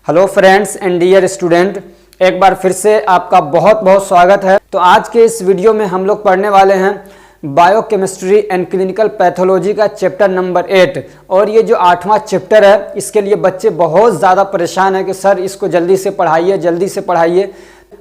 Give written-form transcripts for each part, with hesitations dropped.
Hello friends and dear student, एक बार फिर से आपका बहुत बहुत स्वागत है। तो आज के इस वीडियो में हम लोग पढ़ने वाले हैं बायोकेमिस्ट्री एंड क्लिनिकल पैथोलॉजी का चैप्टर नंबर 8। और ये जो 8वां चैप्टर है, इसके लिए बच्चे बहुत ज़्यादा परेशान हैं कि सर इसको जल्दी से पढ़ाइए।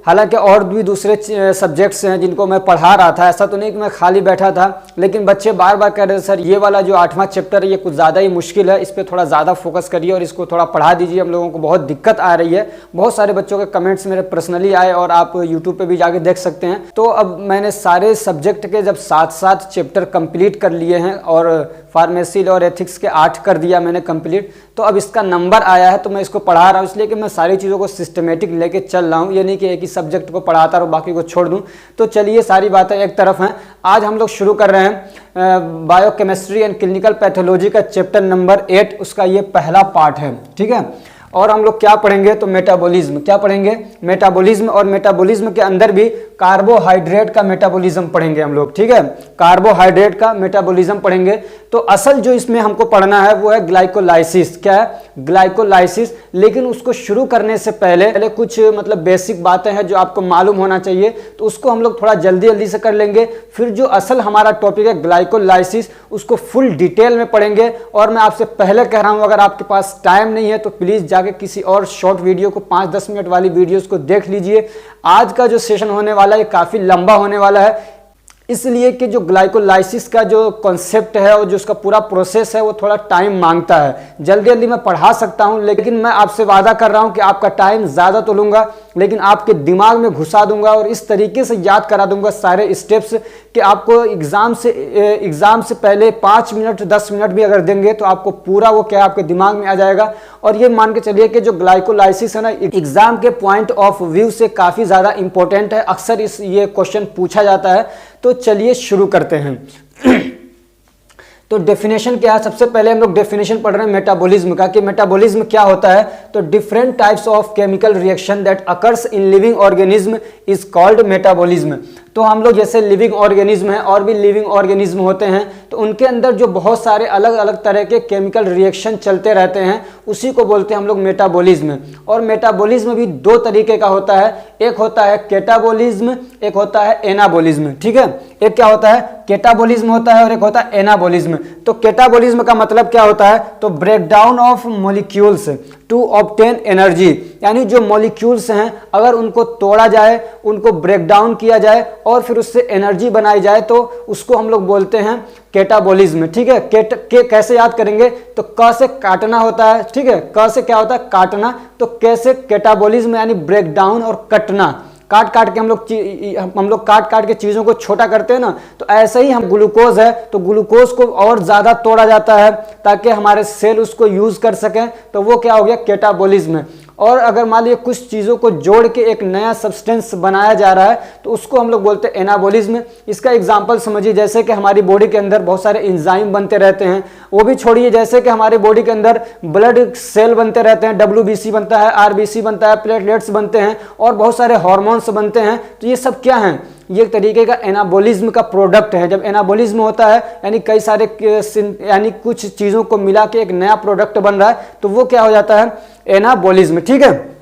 हालांकि और भी दूसरे सब्जेक्ट्स हैं जिनको मैं पढ़ा रहा था, ऐसा तो नहीं कि मैं खाली बैठा था, लेकिन बच्चे बार बार कह रहे थे सर ये वाला जो 8वां चैप्टर है ये कुछ ज़्यादा ही मुश्किल है, इस पर थोड़ा ज़्यादा फोकस करिए और इसको थोड़ा पढ़ा दीजिए, हम लोगों को बहुत दिक्कत आ रही है। बहुत सारे बच्चों के कमेंट्स मेरे पर्सनली आए और आप यूट्यूब पर भी जाके देख सकते हैं। तो अब मैंने सारे सब्जेक्ट के जब 7 चैप्टर कंप्लीट कर लिए हैं और फार्मेसी और एथिक्स के 8 कर दिया मैंने कंप्लीट, तो अब इसका नंबर आया है तो मैं इसको पढ़ा रहा हूँ, इसलिए कि मैं सारी चीज़ों को सिस्टमेटिक लेके चल रहा हूँ। ये नहीं कि एक ही सब्जेक्ट को पढ़ाता रहूँ बाकी को छोड़ दूँ। तो चलिए सारी बातें एक तरफ हैं, आज हम लोग शुरू कर रहे हैं बायोकेमिस्ट्री एंड क्लिनिकल पैथोलॉजी का चैप्टर नंबर 8, उसका ये पहला पार्ट है, ठीक है। और हम लोग क्या पढ़ेंगे तो मेटाबॉलिज्म, क्या पढ़ेंगे मेटाबॉलिज्म, और मेटाबॉलिज्म के अंदर भी कार्बोहाइड्रेट का मेटाबॉलिज्म पढ़ेंगे हम लोग, ठीक है। कार्बोहाइड्रेट का मेटाबॉलिज्म पढ़ेंगे। तो असल जो इसमें हमको पढ़ना है वो है ग्लाइकोलाइसिस। क्या है? ग्लाइकोलाइसिस। लेकिन उसको शुरू करने से पहले कुछ मतलब बेसिक बातें हैं जो आपको मालूम होना चाहिए, तो उसको हम लोग थोड़ा जल्दी से कर लेंगे। फिर जो असल हमारा टॉपिक है ग्लाइकोलाइसिस, उसको फुल डिटेल में पढ़ेंगे। और मैं आपसे पहले कह रहा हूं, अगर आपके पास टाइम नहीं है तो प्लीज जाके किसी और शॉर्ट वीडियो को 5-10 मिनट वाली वीडियोस को देख लीजिए। आज का जो सेशन होने वाला है काफी लंबा होने वाला है, इसलिए कि जो ग्लाइकोलाइसिस का जो कॉन्सेप्ट है और जो उसका पूरा प्रोसेस है वो थोड़ा टाइम मांगता है। जल्दी मैं पढ़ा सकता हूं, लेकिन मैं आपसे वादा कर रहा हूं कि आपका टाइम ज़्यादा तो लूँगा, लेकिन आपके दिमाग में घुसा दूंगा और इस तरीके से याद करा दूंगा सारे स्टेप्स कि आपको एग्ज़ाम से पहले 5 मिनट 10 मिनट भी अगर देंगे तो आपको पूरा वो क्या आपके दिमाग में आ जाएगा। और ये मान के चलिए कि जो ग्लाइकोलाइसिस है ना, एग्जाम के पॉइंट ऑफ व्यू से काफ़ी ज़्यादा इंपॉर्टेंट है, अक्सर ये क्वेश्चन पूछा जाता है। तो चलिए शुरू करते हैं। तो डेफिनेशन क्या है? सबसे पहले हम लोग डेफिनेशन पढ़ रहे हैं मेटाबॉलिज्म का, कि मेटाबॉलिज्म क्या होता है। तो different types of chemical reaction that occurs in living organism is called metabolism. तो हम लोग जैसे लिविंग ऑर्गेनिज्म है और भी लिविंग ऑर्गेनिज्म होते हैं, तो उनके अंदर जो बहुत सारे अलग अलग तरह के केमिकल रिएक्शन चलते रहते हैं, उसी को बोलते हैं हम लोग मेटाबॉलिज्म। और मेटाबॉलिज्म भी 2 तरीके का होता है, एक होता है कैटाबॉलिज्म, एक होता है एनाबॉलिज्म, ठीक है। एक क्या होता है? कैटाबॉलिज्म होता है और एक होता है एनाबॉलिज्म। तो कैटाबॉलिज्म का मतलब क्या होता है? तो breakdown of molecules to obtain energy, यानी जो मॉलिक्यूल्स हैं अगर उनको तोड़ा जाए, उनको ब्रेक डाउन किया जाए और फिर उससे एनर्जी बनाई जाए, तो उसको हम लोग बोलते हैं कैटाबॉलिज्म, ठीक है। कैसे याद करेंगे? तो क से काटना होता है, ठीक है। क से क्या होता है? काटना। तो कैसे कैटाबॉलिज्म यानी ब्रेक डाउन और कटना, काट के हम लोग काट के चीज़ों को छोटा करते हैं ना, तो ऐसे ही हम ग्लूकोज है तो ग्लूकोज को और ज़्यादा तोड़ा जाता है ताकि हमारे सेल उसको यूज़ कर सकें, तो वो क्या हो गया? कैटाबॉलिज्म। और अगर मान लीजिए कुछ चीज़ों को जोड़ के एक नया सब्सटेंस बनाया जा रहा है, तो उसको हम लोग बोलते हैं एनाबॉलिज्म। इसका एग्जांपल समझिए, जैसे कि हमारी बॉडी के अंदर बहुत सारे एंजाइम बनते रहते हैं, वो भी छोड़िए, जैसे कि हमारी बॉडी के अंदर ब्लड सेल बनते रहते हैं, WBC बनता है, RBC बनता है, प्लेटलेट्स बनते हैं और बहुत सारे हार्मोन्स बनते हैं। तो ये सब क्या हैं? ये एक तरीके का एनाबॉलिज्म का प्रोडक्ट है। जब एनाबॉलिज्म होता है यानी कई सारे यानी कुछ चीज़ों को मिला के एक नया प्रोडक्ट बन रहा है, तो वो क्या हो जाता है? एनाबॉलिज्म, ठीक है।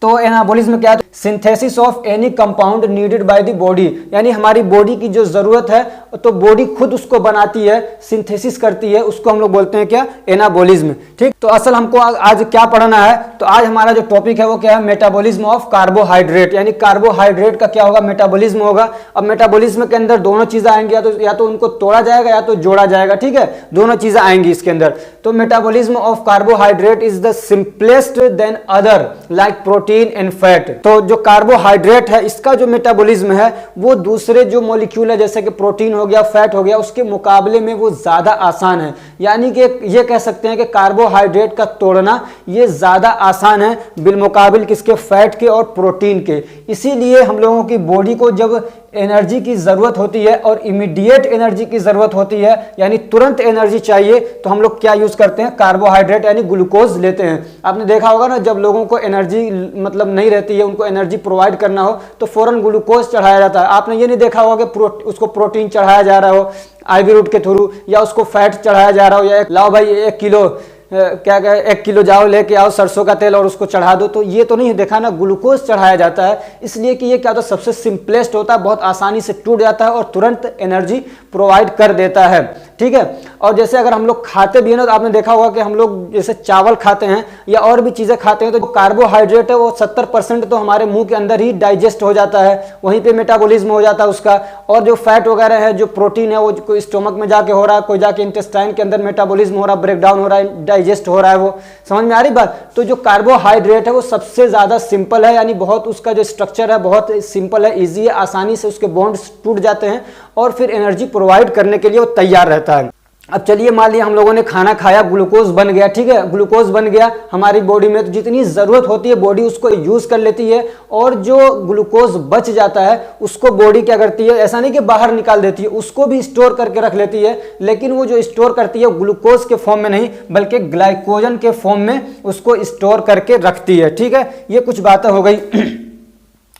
तो एनाबॉलिज्म क्या है? Synthesis of any compound needed by the body, यानी हमारी बॉडी की जो जरूरत है तो बॉडी खुद उसको बनाती है, सिंथेसिस करती है, उसको हम लोग बोलते हैं क्या? एनाबॉलिज्म, ठीक। तो असल हमको आज क्या पढ़ना है? तो आज हमारा जो टॉपिक है वो क्या है? मेटाबॉलिज्म ऑफ कार्बोहाइड्रेट, यानी कार्बोहाइड्रेट का क्या होगा? मेटाबॉलिज्म होगा। अब मेटाबॉलिज्म के अंदर दोनों चीजें आएंगी, या तो उनको तोड़ा जाएगा या तो जोड़ा जाएगा, ठीक है। दोनों चीजें आएंगी इसके अंदर। तो metabolism of carbohydrate is the simplest than other like protein and fat. तो जो कार्बोहाइड्रेट है इसका जो मेटाबॉलिज्म है वो दूसरे जो मॉलिक्यूल है जैसे कि प्रोटीन हो गया, फैट हो गया, उसके मुकाबले में वो ज्यादा आसान है। यानी कि ये कह सकते हैं कि कार्बोहाइड्रेट का तोड़ना ये ज्यादा आसान है बिलमुकाबिल किसके? फैट के और प्रोटीन के। इसीलिए हम लोगों की बॉडी को जब एनर्जी की ज़रूरत होती है और इमीडिएट एनर्जी की ज़रूरत होती है, यानी तुरंत एनर्जी चाहिए, तो हम लोग क्या यूज़ करते हैं? कार्बोहाइड्रेट यानी ग्लूकोज लेते हैं। आपने देखा होगा ना, जब लोगों को एनर्जी मतलब नहीं रहती है, उनको एनर्जी प्रोवाइड करना हो तो फ़ौरन ग्लूकोज चढ़ाया जाता है। आपने ये नहीं देखा होगा कि उसको प्रोटीन चढ़ाया जा रहा हो IV रूट के थ्रू, या उसको फैट चढ़ाया जा रहा हो, या लाओ भाई 1 किलो क्या क्या 1 किलो जाओ लेके आओ सरसों का तेल और उसको चढ़ा दो, तो ये तो नहीं देखा ना, ग्लूकोज चढ़ाया जाता है। इसलिए कि ये क्या होता है, सबसे सिंपलेस्ट होता है, बहुत आसानी से टूट जाता है और तुरंत एनर्जी प्रोवाइड कर देता है, ठीक है। और जैसे अगर हम लोग खाते भी हैं ना, तो आपने देखा होगा कि हम लोग जैसे चावल खाते हैं या और भी चीज़ें खाते हैं, तो जो कार्बोहाइड्रेट है वो 70% तो हमारे मुंह के अंदर ही डाइजेस्ट हो जाता है, वहीं पे मेटाबॉलिज्म हो जाता है उसका। और जो फैट वगैरह है, जो प्रोटीन है, वो कोई स्टोमक में जाके हो रहा है, कोई जाके इंटेस्टाइन के अंदर मेटाबॉलिज्म हो रहा है, ब्रेकडाउन हो रहा है, डाइजेस्ट हो रहा है। वो समझ में आ रही बात। तो जो कार्बोहाइड्रेट है वो सबसे ज़्यादा सिंपल है, यानी बहुत उसका जो स्ट्रक्चर है बहुत सिंपल है, ईजी है, आसानी से उसके बॉन्ड्स टूट जाते हैं और फिर एनर्जी प्रोवाइड करने के लिए वो तैयार रहता है। अब चलिए मान लिया हम लोगों ने खाना खाया, ग्लूकोज बन गया, ठीक है, ग्लूकोज बन गया हमारी बॉडी में, तो जितनी ज़रूरत होती है बॉडी उसको यूज़ कर लेती है, और जो ग्लूकोज बच जाता है उसको बॉडी क्या करती है, ऐसा नहीं कि बाहर निकाल देती है, उसको भी स्टोर करके रख लेती है। लेकिन वो जो स्टोर करती है ग्लूकोज के फॉर्म में नहीं, बल्कि ग्लाइकोजन के फॉर्म में उसको स्टोर करके रखती है, ठीक है। ये कुछ बातें हो गई।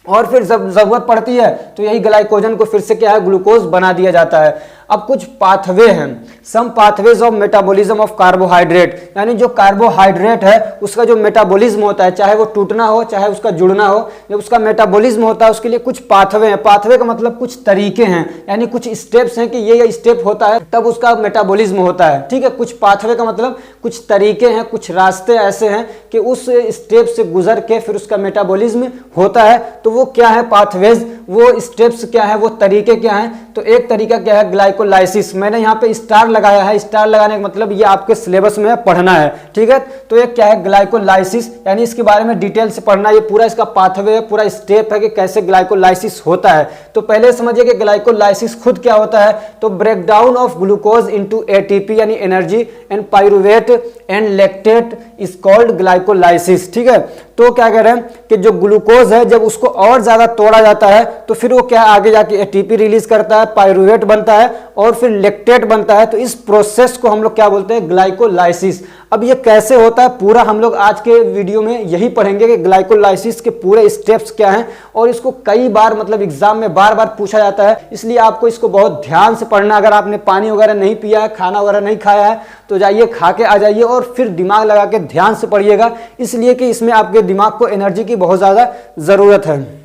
और फिर जब जरूरत पड़ती है तो यही ग्लाइकोजन को फिर से क्या है, ग्लूकोज बना दिया जाता है। अब कुछ पाथवे हैं, some pathways of metabolism of carbohydrate, यानी जो कार्बोहाइड्रेट है उसका जो मेटाबॉलिज्म होता है, चाहे वो टूटना हो चाहे उसका जुड़ना हो, जब उसका मेटाबॉलिज्म होता है उसके लिए कुछ पाथवे हैं। पाथवे का मतलब कुछ तरीके हैं, यानी कुछ स्टेप्स हैं कि ये स्टेप होता है तब उसका मेटाबॉलिज्म होता है, ठीक है। कुछ पाथवे का मतलब कुछ तरीके हैं, कुछ रास्ते ऐसे हैं कि उस स्टेप से गुजर के फिर उसका मेटाबॉलिज्म होता है। तो वो क्या है पाथवेज, वो स्टेप्स क्या है, वो तरीके क्या हैं। तो एक तरीका क्या है, ग्लाइकोलाइसिस। मैंने यहाँ पे स्टार लगाया है, स्टार लगाने का मतलब ये आपके सिलेबस में पढ़ना है, ठीक है। तो ये क्या है, ग्लाइकोलाइसिस, यानी इसके बारे में डिटेल से पढ़ना। ये पूरा इसका पाथवे है, पूरा स्टेप है कि कैसे ग्लाइकोलाइसिस होता है। तो पहले समझिए कि ग्लाइकोलाइसिस खुद क्या होता है। तो breakdown of glucose into ATP यानी energy and pyruvate and lactate is called glycolysis, ठीक है। तो क्या कह रहे हैं कि जो ग्लूकोज है जब उसको और ज्यादा तोड़ा जाता है तो फिर वो क्या आगे जाके एटीपी रिलीज करता है, पाइरुवेट बनता है और फिर लैक्टेट बनता है। तो इस प्रोसेस को हम लोग क्या बोलते हैं, ग्लाइकोलाइसिस। अब ये कैसे होता है पूरा हम लोग आज के वीडियो में यही पढ़ेंगे कि ग्लाइकोलाइसिस के पूरे स्टेप्स क्या हैं, और इसको कई बार मतलब एग्जाम में बार बार पूछा जाता है, इसलिए आपको इसको बहुत ध्यान से पढ़ना। अगर आपने पानी वगैरह नहीं पिया है, खाना वगैरह नहीं खाया है, तो जाइए खा के आ जाइए और फिर दिमाग लगा के ध्यान से पढ़िएगा, इसलिए कि इसमें आपके दिमाग को एनर्जी की बहुत ज्यादा जरूरत है।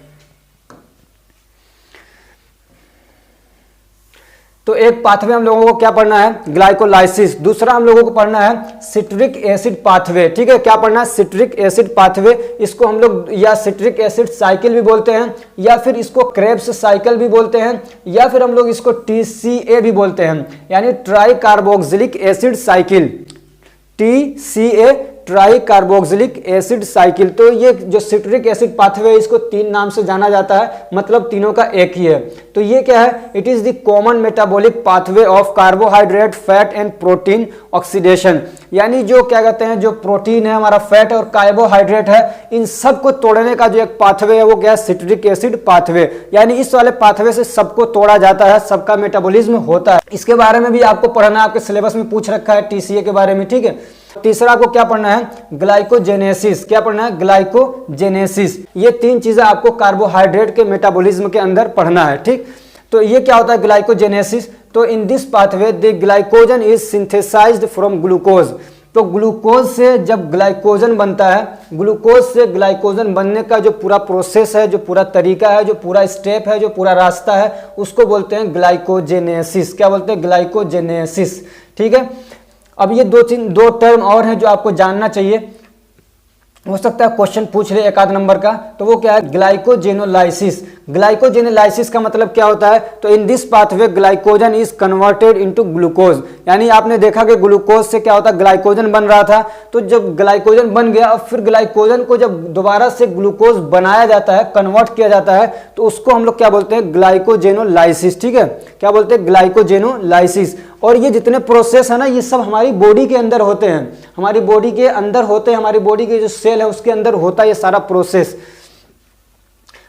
तो एक पाथवे हम लोगों को क्या पढ़ना है, ग्लाइकोलाइसिस। दूसरा हम लोगों को पढ़ना है सिट्रिक एसिड पाथवे, ठीक है। क्या पढ़ना है, सिट्रिक एसिड पाथवे। इसको हम लोग या सिट्रिक एसिड साइकिल भी बोलते हैं, या फिर इसको क्रेब्स साइकिल भी बोलते हैं, या फिर हम लोग इसको TCA भी बोलते हैं, यानी try carboxylic acid cycle, TCA try carboxylic acid cycle. तो ये जो सिट्रिक एसिड पाथवे इसको 3 नाम से जाना जाता है, मतलब तीनों का एक ही है। तो ये क्या है, it is the common metabolic pathway of carbohydrate fat and protein oxidation, यानी जो क्या कहते हैं, जो प्रोटीन है हमारा, फैट और कार्बोहाइड्रेट है, इन सब को तोड़ने का जो एक पाथवे है वो क्या है, सिट्रिक एसिड पाथवे। यानी इस वाले पाथवे से सबको तोड़ा जाता है, सबका मेटाबॉलिज्म होता है। इसके बारे में भी आपको पढ़ना है, आपके सिलेबस में पूछ रखा है TCA के बारे में, ठीक है। तीसरा को क्या पढ़ना है, ग्लाइकोजेनेसिस। क्या पढ़ना है, ग्लाइकोजेनेसिस। ये 3 चीजें आपको कार्बोहाइड्रेट के मेटाबॉलिज्म के अंदर पढ़ना है, ठीक। तो ये क्या होता है ग्लाइकोजेनेसिस। तो in this pathway the glycogen is synthesized from glucose. तो ग्लूकोज से जब ग्लाइकोजन बनता है, ग्लूकोज से ग्लाइकोजन बनने का जो पूरा प्रोसेस है, जो पूरा तरीका है, जो पूरा स्टेप है, जो पूरा रास्ता है, उसको बोलते हैं ग्लाइकोजेनेसिस। क्या बोलते हैं, ग्लाइकोजेनेसिस, ठीक है। अब ये दो टर्म और हैं जो आपको जानना चाहिए, हो सकता है क्वेश्चन पूछ ले 1 आध नंबर का। तो वो क्या है, ग्लाइकोजेनोलाइसिस। ग्लाइकोजेनोलाइसिस का मतलब क्या होता है, तो in this pathway glycogen is converted into glucose. यानी आपने देखा कि ग्लूकोज से क्या होता है, ग्लाइकोजन बन रहा था, तो जब ग्लाइकोजन बन गया और फिर ग्लाइकोजन को जब दोबारा से ग्लूकोज बनाया जाता है, कन्वर्ट किया जाता है, तो उसको हम लोग क्या बोलते हैं, ग्लाइकोजेनोलाइसिस, ठीक है। क्या बोलते हैं, ग्लाइकोजेनोलाइसिस। और ये जितने प्रोसेस है ना, ये सब हमारी बॉडी के अंदर होते हैं, हमारी बॉडी के अंदर होते हैं, हमारी बॉडी के जो सेल है उसके अंदर होता है ये सारा प्रोसेस।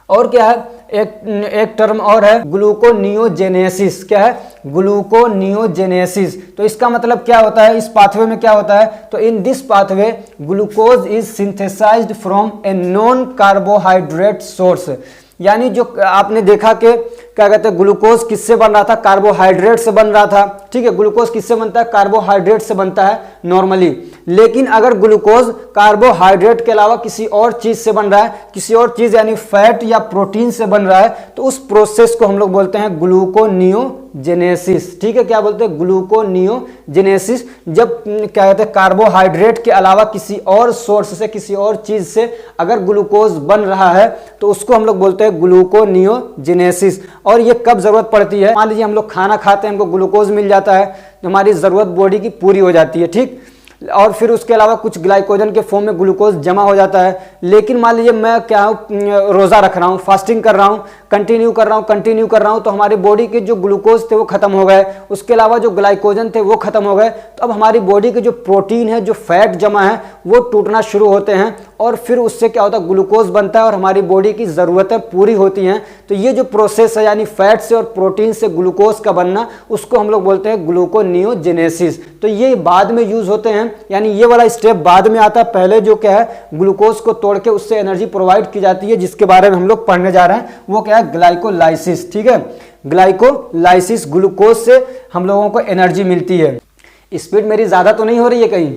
और क्या है, एक टर्म और है ग्लूकोनियोजेनेसिस। क्या है, ग्लूकोनियोजेनेसिस। तो इसका मतलब क्या होता है, इस पाथवे में क्या होता है, तो in this pathway glucose is synthesized from a non carbohydrate source. यानी जो आपने देखा कि क्या कहते हैं, ग्लूकोज किससे बन रहा था, कार्बोहाइड्रेट से बन रहा था। ठीक है, ग्लूकोज किससे बनता है, कार्बोहाइड्रेट से बनता है नॉर्मली। लेकिन अगर ग्लूकोज कार्बोहाइड्रेट के अलावा किसी और चीज से बन रहा है, किसी और चीज यानी फैट या प्रोटीन से बन रहा है, तो उस प्रोसेस को हम लोग बोलते हैं ग्लूकोनियोजेनेसिस। ठीक है, क्या बोलते हैं, ग्लूकोनियोजेनेसिस। जब क्या कहते हैं, कार्बोहाइड्रेट के अलावा किसी और सोर्स से, किसी और चीज से अगर ग्लूकोज बन रहा है तो उसको हम लोग बोलते हैं ग्लूकोनियोजेनेसिस। और ये कब जरूरत पड़ती है, मान लीजिए हम लोग खाना खाते हैं, हमको ग्लूकोज मिल जाता है, हमारी जरूरत बॉडी की पूरी हो जाती है। ठीक, और फिर उसके अलावा कुछ ग्लाइकोजन के फॉर्म में ग्लूकोज जमा हो जाता है। लेकिन मान लीजिए मैं क्या रोजा रख रहा हूँ, फास्टिंग कर रहा हूँ, कंटिन्यू कर रहा हूँ, तो हमारी बॉडी के जो ग्लूकोज थे वो खत्म हो गए, उसके अलावा जो ग्लाइकोजन थे वो खत्म हो गए। तो अब हमारी बॉडी के जो प्रोटीन है, जो फैट जमा है, वो टूटना शुरू होते हैं और फिर उससे क्या होता है, ग्लूकोज बनता है और हमारी बॉडी की ज़रूरतें पूरी होती हैं। तो ये जो प्रोसेस है, यानी फैट से और प्रोटीन से ग्लूकोज का बनना, उसको हम लोग बोलते हैं ग्लूकोनियोजेनेसिस। तो ये बाद में यूज होते हैं, यानी ये वाला स्टेप बाद में आता है। पहले जो क्या है, ग्लूकोज को तोड़ के उससे एनर्जी प्रोवाइड की जाती है, जिसके बारे में हम लोग पढ़ने जा रहे हैं, वो क्या है, ग्लाइकोलाइसिस। ठीक है, ग्लाइकोलाइसिस, ग्लूकोज से हम लोगों को एनर्जी मिलती है। स्पीड मेरी ज्यादा तो नहीं हो रही है कहीं,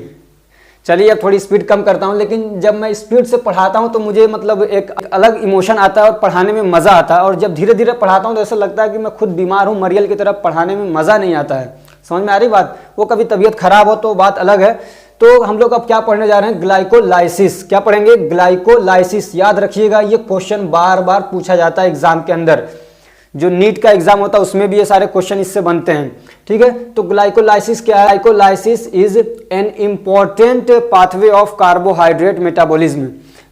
चलिए अब थोड़ी स्पीड कम करता हूं। लेकिन जब मैं स्पीड से पढ़ाता हूं तो मुझे मतलब एक अलग इमोशन आता है और पढ़ाने में मजा आता है। और जब धीरे धीरे पढ़ाता हूं तो ऐसा लगता है कि मैं खुद बीमार हूं, मरियल की तरह पढ़ाने में मजा नहीं आता है। समझ में आ रही बात, वो कभी तबीयत खराब हो तो बात अलग है। तो हम लोग अब क्या पढ़ने जा रहे हैं, ग्लाइकोलाइसिस। क्या पढ़ेंगे, ग्लाइकोलाइसिस। याद रखिएगा, ये क्वेश्चन बार बार पूछा जाता है एग्जाम के अंदर, जो नीट का एग्जाम होता है उसमें भी ये सारे क्वेश्चन इससे बनते हैं। ठीक है, तो ग्लाइकोलाइसिस क्या है, glycolysis is an important pathway of carbohydrate metabolism.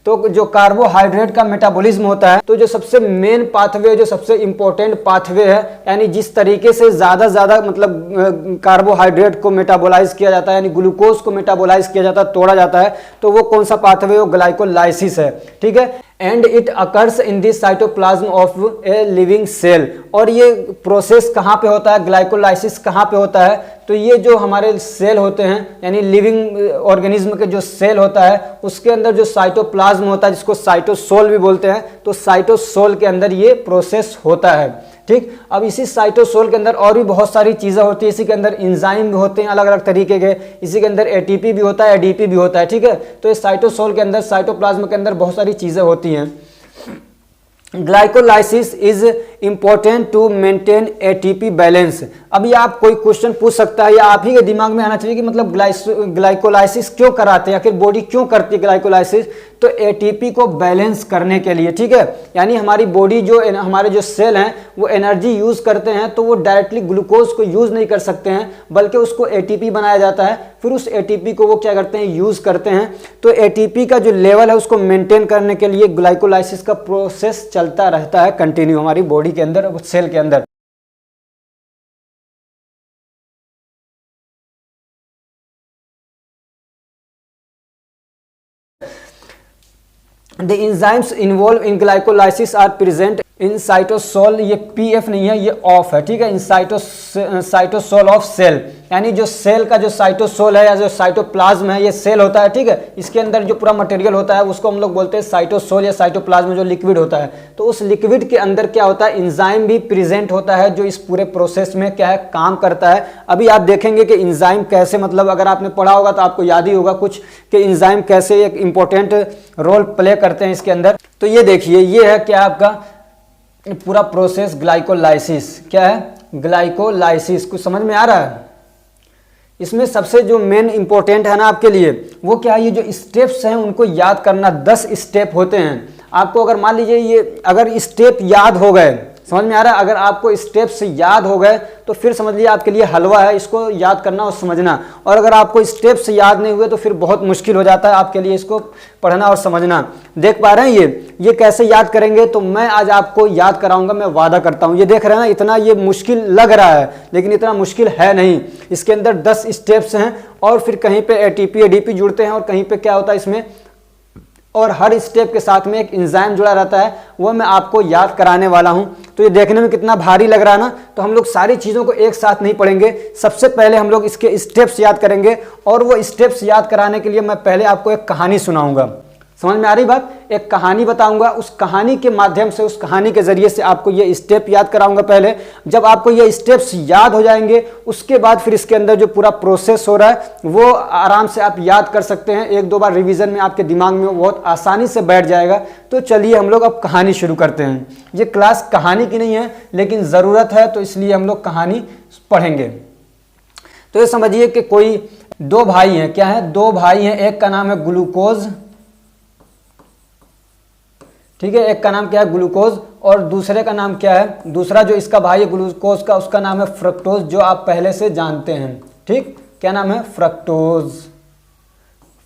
तो जो कार्बोहाइड्रेट का मेटाबॉलिज्म होता है, तो जो सबसे मेन पाथवे, जो सबसे इंपॉर्टेंट पाथवे है, यानी जिस तरीके से ज्यादा मतलब कार्बोहाइड्रेट को मेटाबोलाइज किया जाता है, यानी ग्लूकोज को मेटाबोलाइज किया जाता है, तोड़ा जाता है, तो वो कौन सा पाथवे, वो ग्लाइकोलाइसिस है। ठीक है, and it occurs in the cytoplasm of a living cell. और ये प्रोसेस कहाँ पे होता है, ग्लाइकोलाइसिस कहाँ पे होता है, तो ये जो हमारे सेल होते हैं, यानी लिविंग ऑर्गेनिज्म के जो सेल होता है, उसके अंदर जो साइटोप्लाज्म होता है, जिसको साइटोसोल भी बोलते हैं, तो साइटोसोल के अंदर ये प्रोसेस होता है। ठीक, अब इसी साइटोसोल के अंदर और भी बहुत सारी चीजें होती है। इसी के अंदर एंजाइम भी होते हैं अलग अलग तरीके के, इसी के अंदर एटीपी भी होता है, एडीपी भी होता है। ठीक है, तो इस साइटोसोल के अंदर, साइटोप्लाज्म के अंदर बहुत सारी चीजें होती हैं। Glycolysis is important to maintain ATP balance. अभी आप कोई क्वेश्चन पूछ सकता है, या आप ही के दिमाग में आना चाहिए कि मतलब ग्लाइकोलाइसिस क्यों कराते हैं, आखिर बॉडी क्यों करती है ग्लाइकोलाइसिस, तो एटीपी को बैलेंस करने के लिए। ठीक है, यानी हमारी बॉडी जो हमारे जो सेल हैं वो एनर्जी यूज करते हैं, तो वो डायरेक्टली ग्लूकोज को यूज नहीं कर सकते हैं, बल्कि उसको एटीपी बनाया जाता है, फिर उस एटीपी को वो क्या करते हैं, यूज करते हैं। तो एटीपी का जो लेवल है उसको मेंटेन करने के लिए ग्लाइकोलाइसिस का प्रोसेस चलता रहता है कंटिन्यू हमारी बॉडी के अंदर, सेल के अंदर। The enzymes involved in glycolysis are present in cytosol, ये पीएफ नहीं है, ये ऑफ है। ठीक है, इन साइटोसोल ऑफ सेल, यानी जो सेल का जो साइटोसोल है या जो साइटोप्लाज्म है, ये सेल होता है। ठीक है, इसके अंदर जो पूरा मटेरियल होता है उसको हम लोग बोलते हैं साइटोसोल या साइटोप्लाज्म, जो लिक्विड होता है। तो उस लिक्विड के अंदर क्या होता है, इंजाइम भी प्रेजेंट होता है, जो इस पूरे प्रोसेस में क्या है, काम करता है। अभी आप देखेंगे कि इंजाइम कैसे, मतलब अगर आपने पढ़ा होगा तो आपको याद ही होगा कुछ, कि इंजाइम कैसे एक इंपॉर्टेंट रोल प्ले करते हैं इसके अंदर। तो ये देखिए, ये है क्या आपका पूरा प्रोसेस ग्लाइकोलाइसिस। क्या है, ग्लाइकोलाइसिस। कुछ समझ में आ रहा है? इसमें सबसे जो मेन इंपॉर्टेंट है ना आपके लिए, वो क्या है, ये जो स्टेप्स हैं उनको याद करना। 10 स्टेप होते हैं आपको। अगर मान लीजिए ये अगर स्टेप याद हो गए, समझ में आ रहा है, अगर आपको स्टेप्स याद हो गए तो फिर समझ लीजिए आपके लिए हलवा है, इसको याद करना और समझना। और अगर आपको स्टेप्स याद नहीं हुए तो फिर बहुत मुश्किल हो जाता है आपके लिए इसको पढ़ना और समझना। देख पा रहे हैं ये कैसे याद करेंगे, तो मैं आज आपको याद कराऊंगा, मैं वादा करता हूं। ये देख रहे हैं ना, इतना ये मुश्किल लग रहा है लेकिन इतना मुश्किल है नहीं। इसके अंदर 10 स्टेप्स हैं और फिर कहीं पे एटीपी एडीपी जुड़ते हैं और कहीं पे क्या होता है इसमें, और हर स्टेप के साथ में एक एंजाइम जुड़ा रहता है, वो मैं आपको याद कराने वाला हूं। तो ये देखने में कितना भारी लग रहा है ना। तो हम लोग सारी चीज़ों को एक साथ नहीं पढ़ेंगे, सबसे पहले हम लोग इसके स्टेप्स याद करेंगे। और वो स्टेप्स याद कराने के लिए मैं पहले आपको एक कहानी सुनाऊंगा। समझ में आ रही बात। एक कहानी बताऊंगा, उस कहानी के माध्यम से, उस कहानी के जरिए से आपको ये स्टेप याद कराऊंगा पहले। जब आपको ये स्टेप्स याद हो जाएंगे उसके बाद फिर इसके अंदर जो पूरा प्रोसेस हो रहा है वो आराम से आप याद कर सकते हैं। एक दो बार रिवीजन में आपके दिमाग में बहुत आसानी से बैठ जाएगा। तो चलिए हम लोग अब कहानी शुरू करते हैं। ये क्लास कहानी की नहीं है लेकिन ज़रूरत है, तो इसलिए हम लोग कहानी पढ़ेंगे। तो ये समझिए कि कोई दो भाई हैं। क्या है? दो भाई हैं। एक का नाम है ग्लूकोज, ठीक है, एक का नाम क्या है? ग्लूकोज, और दूसरे का नाम क्या है? दूसरा जो इसका भाई है ग्लूकोज का, उसका नाम है फ्रक्टोज, जो आप पहले से जानते हैं। ठीक, क्या नाम है? फ्रक्टोज।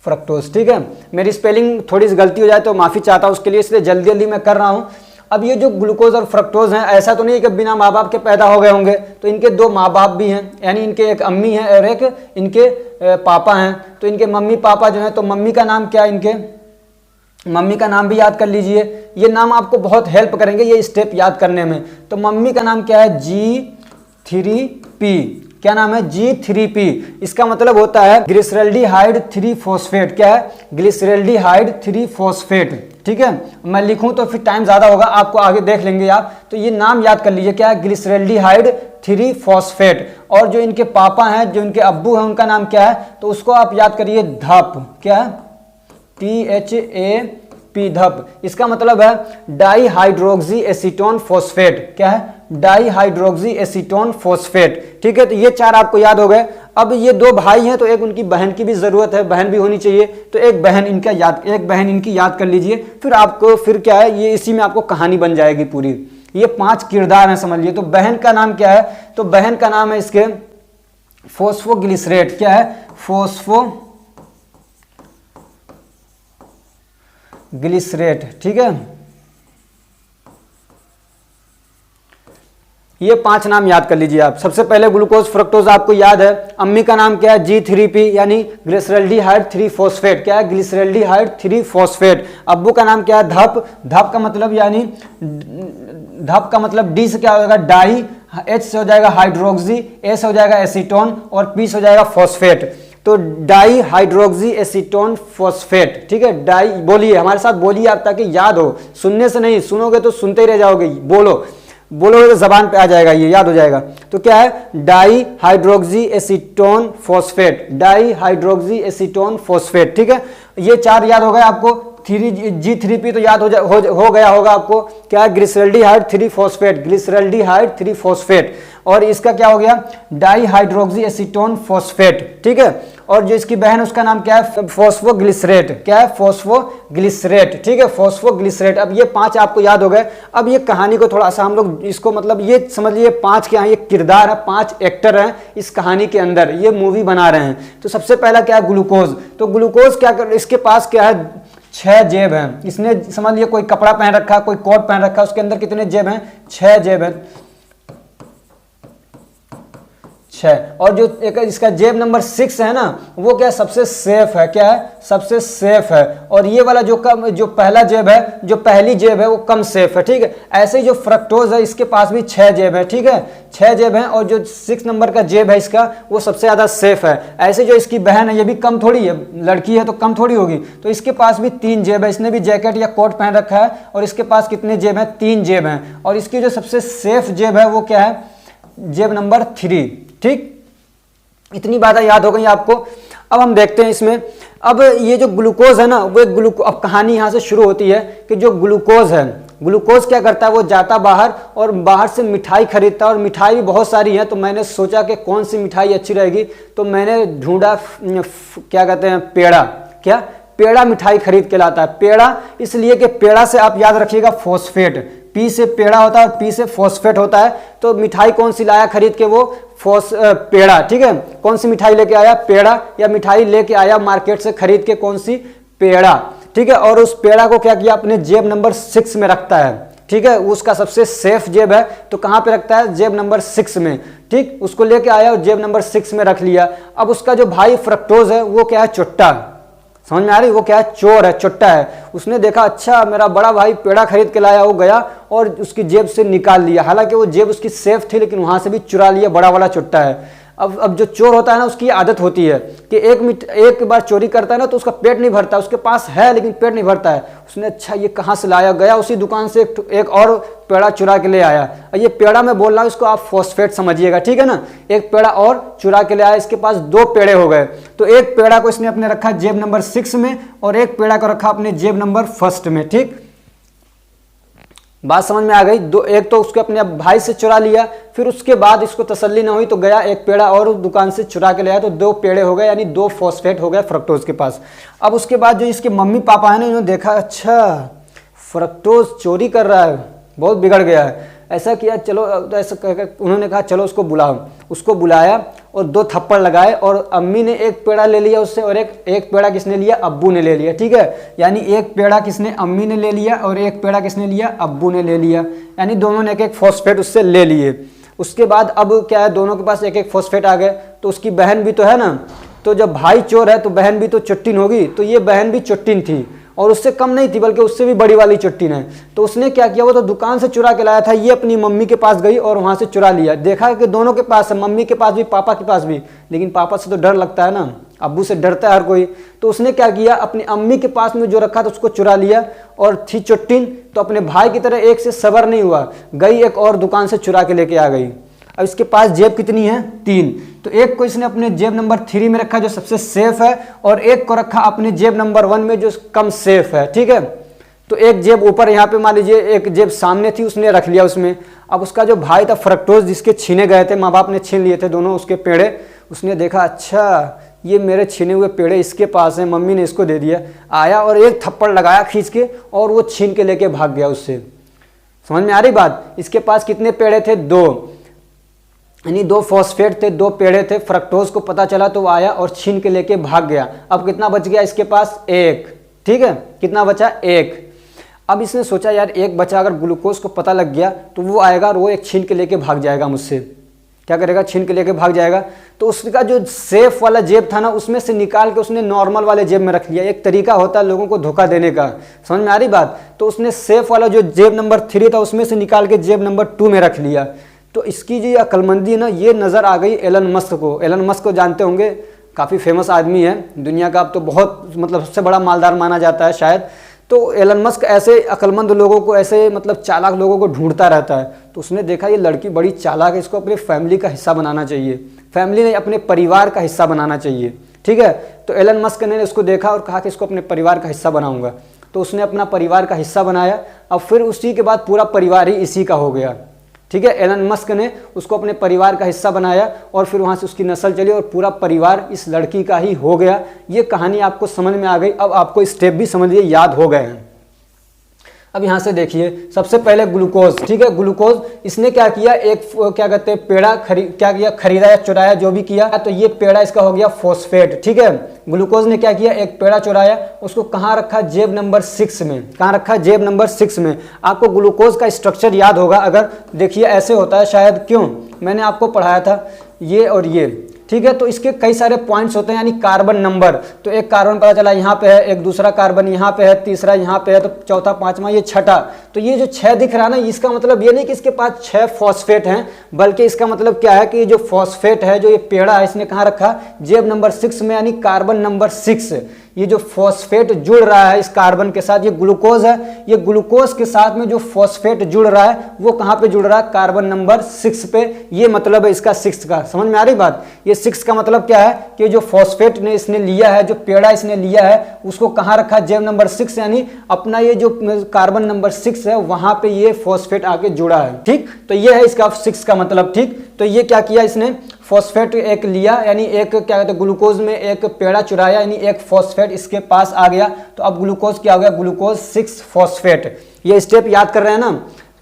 फ्रक्टोज, ठीक है। मेरी स्पेलिंग थोड़ी सी गलती हो जाए तो माफ़ी चाहता हूँ उसके लिए, इसलिए जल्दी जल्दी मैं कर रहा हूँ। अब ये जो ग्लूकोज और फ्रक्टोज हैं, ऐसा तो नहीं है कि बिना माँ बाप के पैदा हो गए होंगे, तो इनके दो माँ बाप भी हैं, यानी इनके एक अम्मी हैं और एक इनके पापा हैं। तो इनके मम्मी पापा जो हैं, तो मम्मी का नाम क्या है? इनके मम्मी का नाम भी याद कर लीजिए। ये नाम आपको बहुत हेल्प करेंगे ये स्टेप याद करने में। तो मम्मी का नाम क्या है? G3P। क्या नाम है? G3P। इसका मतलब होता है ग्लिसरल्डिहाइड 3 फॉस्फेट। क्या है? Glyceraldehyde 3 phosphate. ठीक है, मैं लिखूं तो फिर टाइम ज्यादा होगा, आपको आगे देख लेंगे आप। तो ये नाम याद कर लीजिए, क्या है? Glyceraldehyde 3 phosphate. और जो इनके पापा हैं, जो इनके अब्बू हैं, उनका नाम क्या है? तो उसको आप याद करिए धप। क्या है? THAP, धप। इसका मतलब है डाईहाइड्रोक्सी एसीटोन फॉस्फेट। क्या है? Dihydroxy acetone phosphate. ठीक है, तो ये चार आपको याद हो गए। अब ये दो भाई हैं तो एक उनकी बहन की भी जरूरत है, बहन भी होनी चाहिए। तो एक बहन इनकी याद कर लीजिए। फिर आपको फिर क्या है, ये इसी में आपको कहानी बन जाएगी पूरी। ये 5 किरदार हैं, समझ लिए। तो बहन का नाम क्या है? तो बहन का नाम है इसके फोस्फोग्लिसरेट। क्या है? फोस्फोग्लिसरेट। ठीक है, ये 5 नाम याद कर लीजिए आप। सबसे पहले ग्लूकोज फ्रक्टोज आपको याद है। अम्मी का नाम क्या है? G3P, यानी ग्लिसरल्डिहाइड 3 फॉस्फेट। क्या है? Glyceraldehyde 3 phosphate. अब्बू का नाम क्या है? धप। धप का मतलब यानी धप का मतलब D से क्या हो जाएगा? डाई, H से हो जाएगा हाइड्रोक्सी, A से हो जाएगा एसीटोन और P से हो जाएगा फॉस्फेट। तो डाई हाइड्रोक्सी एसीटोन फॉस्फेट। ठीक है, डाई बोलिए, हमारे साथ बोलिए आप, ताकि याद हो। सुनने से नहीं, सुनोगे तो सुनते ही रह जाओगे। बोलोगे तो जबान पे आ जाएगा, ये याद हो जाएगा। तो क्या है? Di hydroxy acetone phosphate. Di hydroxy acetone phosphate. ठीक है, ये 4 याद हो गए आपको। G3P तो याद हो गया होगा आपको। क्या है? Glyceraldehyde 3 phosphate. Glyceraldehyde 3 phosphate. और इसका क्या हो गया? Dihydroxy acetone phosphate. ठीक है, और जो इसकी बहन उसका नाम क्या है? फोस्फोग्लिसरेट। क्या है? फोस्फोग्लिसरेट। ठीक है, फोस्फोग्लिसरेट। अब ये 5 आपको याद हो गए। अब ये कहानी को थोड़ा सा हम लोग इसको मतलब ये समझ लिए 5 के यहाँ ये किरदार है, 5 एक्टर हैं इस कहानी के अंदर, ये मूवी बना रहे हैं। तो सबसे पहला क्या है? ग्लूकोज। तो ग्लूकोज क्या कर, इसके पास क्या है? 6 जेब हैं। इसने समझ लिया कोई कपड़ा पहन रखा, कोई कोट पहन रखा, उसके अंदर कितने जेब हैं? 6 जेब हैं। 6। और जो एक इसका जेब नंबर 6 है ना, वो क्या? सबसे सेफ है। क्या है? सबसे सेफ है। और ये वाला जो पहला जेब है, जो पहली जेब है, वो कम सेफ है। ठीक है, ऐसे ही जो फ्रक्टोज है इसके पास भी 6 जेब है। ठीक है, 6 जेब है। और जो 6 नंबर का जेब है इसका, वो सबसे ज्यादा सेफ है। ऐसे जो इसकी बहन है, ये भी कम थोड़ी है, लड़की है तो कम थोड़ी होगी। तो इसके पास भी 3 जेब है। इसने भी जैकेट या कोट पहन रखा है और इसके पास कितने जेब है? 3 जेब हैं। और इसकी जो सबसे सेफ जेब है वो क्या है? जेब नंबर 3। ठीक, इतनी बातें याद हो गई आपको। अब हम देखते हैं इसमें। अब ये जो ग्लूकोज है ना, वो अब कहानी यहाँ से शुरू होती है कि जो ग्लूकोज है, ग्लूकोज क्या करता है? वो जाता बाहर और बाहर से मिठाई खरीदता है। और मिठाई भी बहुत सारी है, तो मैंने सोचा कि कौन सी मिठाई अच्छी रहेगी, तो मैंने ढूंढा क्या कहते हैं? पेड़ा। क्या? पेड़ा मिठाई खरीद के लाता है। पेड़ा इसलिए कि पेड़ा से आप याद रखिएगा फॉस्फेट, पी से पेड़ा होता है और पी से फॉस्फेट होता है। तो मिठाई कौन सी लाया खरीद के? वो पेड़ा। ठीक है, कौन सी मिठाई लेके आया? पेड़ा। या मिठाई लेके आया मार्केट से खरीद के, कौन सी? पेड़ा। ठीक है, और उस पेड़ा को क्या किया? अपने जेब नंबर 6 में रखता है। ठीक है, उसका सबसे सेफ जेब है, तो कहां पे रखता है? जेब नंबर 6 में। ठीक, उसको लेके आया और जेब नंबर 6 में रख लिया। अब उसका जो भाई फ्रक्टोज है वो क्या है? चुट्टा। समझ में आ रही? वो क्या है? चोर है, चुट्टा है। उसने देखा अच्छा मेरा बड़ा भाई पेड़ा खरीद के लाया, वो गया और उसकी जेब से निकाल लिया। हालांकि वो जेब उसकी सेफ थी, लेकिन वहां से भी चुरा लिया, बड़ा वाला चुट्टा है। अब जो चोर होता है ना, उसकी आदत होती है कि एक बार चोरी करता है ना तो उसका पेट नहीं भरता, उसके पास है लेकिन पेट नहीं भरता है। उसने अच्छा ये कहाँ से लाया, गया उसी दुकान से एक और पेड़ा चुरा के ले आया। और ये पेड़ा मैं बोल रहा हूँ, इसको आप फॉस्फेट समझिएगा, ठीक है ना। एक पेड़ा और चुरा के ले आया, इसके पास 2 पेड़े हो गए। तो एक पेड़ा को इसने अपने रखा जेब नंबर 6 में और एक पेड़ा को रखा अपने जेब नंबर 1 में, ठीक। बात समझ में आ गई। एक तो उसके अपने भाई से चुरा लिया, फिर उसके बाद इसको तसल्ली ना हुई तो गया एक पेड़ा और दुकान से चुरा के ले आया, तो 2 पेड़े हो गए, यानी 2 फॉस्फेट हो गए फ्रक्टोज के पास। अब उसके बाद जो इसके मम्मी पापा है ना, इन्होंने देखा अच्छा फ्रक्टोज चोरी कर रहा है, बहुत बिगड़ गया है। ऐसा किया, चलो तो ऐसा कहकर उन्होंने कहा चलो उसको बुलाओ। उसको बुलाया और 2 थप्पड़ लगाए, और अम्मी ने एक पेड़ा ले लिया उससे, और एक पेड़ा किसने लिया, अब्बू ने ले लिया, ठीक है। यानी एक पेड़ा किसने, अम्मी ने ले लिया, और एक पेड़ा किसने लिया, अब्बू ने ले लिया। यानी दोनों ने एक फॉस्फेट उससे ले लिए। उसके बाद अब क्या है, दोनों के पास एक फॉस्फेट आ गए। तो उसकी बहन भी तो है ना, तो जब भाई चोर है तो बहन भी तो चुट्टिन होगी, तो ये बहन भी चुट्टिन थी, और उससे कम नहीं थी बल्कि उससे भी बड़ी वाली चुट्टिन है। तो उसने क्या किया, वो तो दुकान से चुरा के लाया था, ये अपनी मम्मी के पास गई और वहां से चुरा लिया। देखा कि दोनों के पास है, मम्मी के पास भी पापा के पास भी, लेकिन पापा से तो डर लगता है ना, अब्बू से डरता है हर कोई। तो उसने क्या किया, अपनी अम्मी के पास में जो रखा था उसको चुरा लिया, और थी चुट्टिन तो अपने भाई की तरह एक से सबर नहीं हुआ, गई एक और दुकान से चुरा के लेके आ गई। अब इसके पास जेब कितनी है, 3। तो एक को इसने अपने जेब नंबर 3 में रखा जो सबसे सेफ है, और एक को रखा अपने जेब नंबर 1 में जो कम सेफ है, ठीक है। तो एक जेब ऊपर यहाँ पे मान लीजिए, एक जेब सामने थी उसने रख लिया उसमें। अब उसका जो भाई था फ्रक्टोज, जिसके छीने गए थे, माँ बाप ने छीन लिए थे दोनों उसके पेड़े, उसने देखा अच्छा ये मेरे छीने हुए पेड़े इसके पास हैं, मम्मी ने इसको दे दिया। आया और एक थप्पड़ लगाया खींच के, और वो छीन के लेके भाग गया उससे। समझ में आ रही बात। इसके पास कितने पेड़े थे, 2, यानी 2 फॉस्फेट थे, 2 पेड़े थे। फ्रक्टोज को पता चला तो वो आया और छीन के लेके भाग गया। अब कितना बच गया इसके पास, 1, ठीक है। कितना बचा, 1। अब इसने सोचा यार 1 बचा, अगर ग्लूकोज को पता लग गया तो वो आएगा और वो एक छीन के लेके भाग जाएगा मुझसे। क्या करेगा, छीन के लेके भाग जाएगा। तो उसका जो सेफ वाला जेब था ना, उसमें से निकाल के उसने नॉर्मल वाले जेब में रख लिया। एक तरीका होता है लोगों को धोखा देने का, समझ में आ रही बात। तो उसने सेफ वाला जो जेब नंबर 3 था उसमें से निकाल के जेब नंबर 2 में रख लिया। तो इसकी जो अक्लमंदी ना, ये नज़र आ गई एलन मस्क को। एलन मस्क को जानते होंगे, काफ़ी फेमस आदमी है दुनिया का, अब तो बहुत मतलब सबसे बड़ा मालदार माना जाता है शायद। तो एलन मस्क ऐसे अक्लमंद लोगों को, ऐसे मतलब चालाक लोगों को ढूंढता रहता है। तो उसने देखा ये लड़की बड़ी चालाक है, इसको अपनी फैमिली का हिस्सा बनाना चाहिए, फैमिली नहीं अपने परिवार का हिस्सा बनाना चाहिए, ठीक है। तो एलन मस्क ने इसको देखा और कहा कि इसको अपने परिवार का हिस्सा बनाऊंगा। तो उसने अपना परिवार का हिस्सा बनाया। अब फिर उसी के बाद पूरा परिवार ही इसी का हो गया, ठीक है। एलन मस्क ने उसको अपने परिवार का हिस्सा बनाया और फिर वहाँ से उसकी नस्ल चली और पूरा परिवार इस लड़की का ही हो गया। ये कहानी आपको समझ में आ गई। अब आपको स्टेप भी समझिए याद हो गए हैं। अब यहाँ से देखिए, सबसे पहले ग्लूकोज, ठीक है। ग्लूकोज इसने क्या किया, एक क्या कहते हैं पेड़ा खरीदा या चुराया, जो भी किया। तो ये पेड़ा इसका हो गया फॉस्फेट, ठीक है। ग्लूकोज ने क्या किया, एक पेड़ा चुराया, उसको कहाँ रखा, जेब नंबर 6 में। कहाँ रखा, जेब नंबर 6 में। आपको ग्लूकोज का स्ट्रक्चर याद होगा, अगर देखिए ऐसे होता है शायद, क्यों, मैंने आपको पढ़ाया था, ये और ये, ठीक है। तो इसके कई सारे पॉइंट्स होते हैं, यानी कार्बन नंबर। तो एक कार्बन पता चला यहाँ पे है, एक दूसरा कार्बन यहाँ पे है, तीसरा यहाँ पे है, तो चौथा, पांचवा, ये छठा। तो ये जो 6 दिख रहा है ना, इसका मतलब ये नहीं कि इसके पास 6 फॉस्फेट हैं, बल्कि इसका मतलब क्या है कि जो फॉस्फेट है, जो ये पेड़ा है, इसने कहाँ रखा, जेब नंबर 6 में, यानी कार्बन नंबर 6। ये जो फॉस्फेट जुड़ रहा है इस कार्बन के साथ, ये ग्लूकोज है, ये ग्लूकोज के साथ में जो फॉस्फेट जुड़ रहा है वो कहाँ पे जुड़ रहा है, कार्बन नंबर 6 पे। ये मतलब है इसका 6 का, समझ में आ रही बात। ये 6 का मतलब क्या है कि जो फॉस्फेट ने इसने लिया है, जो पेड़ा इसने लिया है, उसको कहाँ रखा, जेब नंबर 6, यानी अपना ये जो कार्बन नंबर 6 है वहां पे ये फॉस्फेट आके जुड़ा है, ठीक। तो ये है इसका 6 का मतलब, ठीक। तो ये क्या किया इसने, फॉस्फेट एक लिया, यानी एक क्या कहते हैं ग्लूकोज में एक पेड़ा चुराया, यानी एक फॉस्फेट इसके पास आ गया। तो अब ग्लूकोज क्या हो गया, ग्लूकोज 6 फॉस्फेट। ये स्टेप याद कर रहे हैं ना।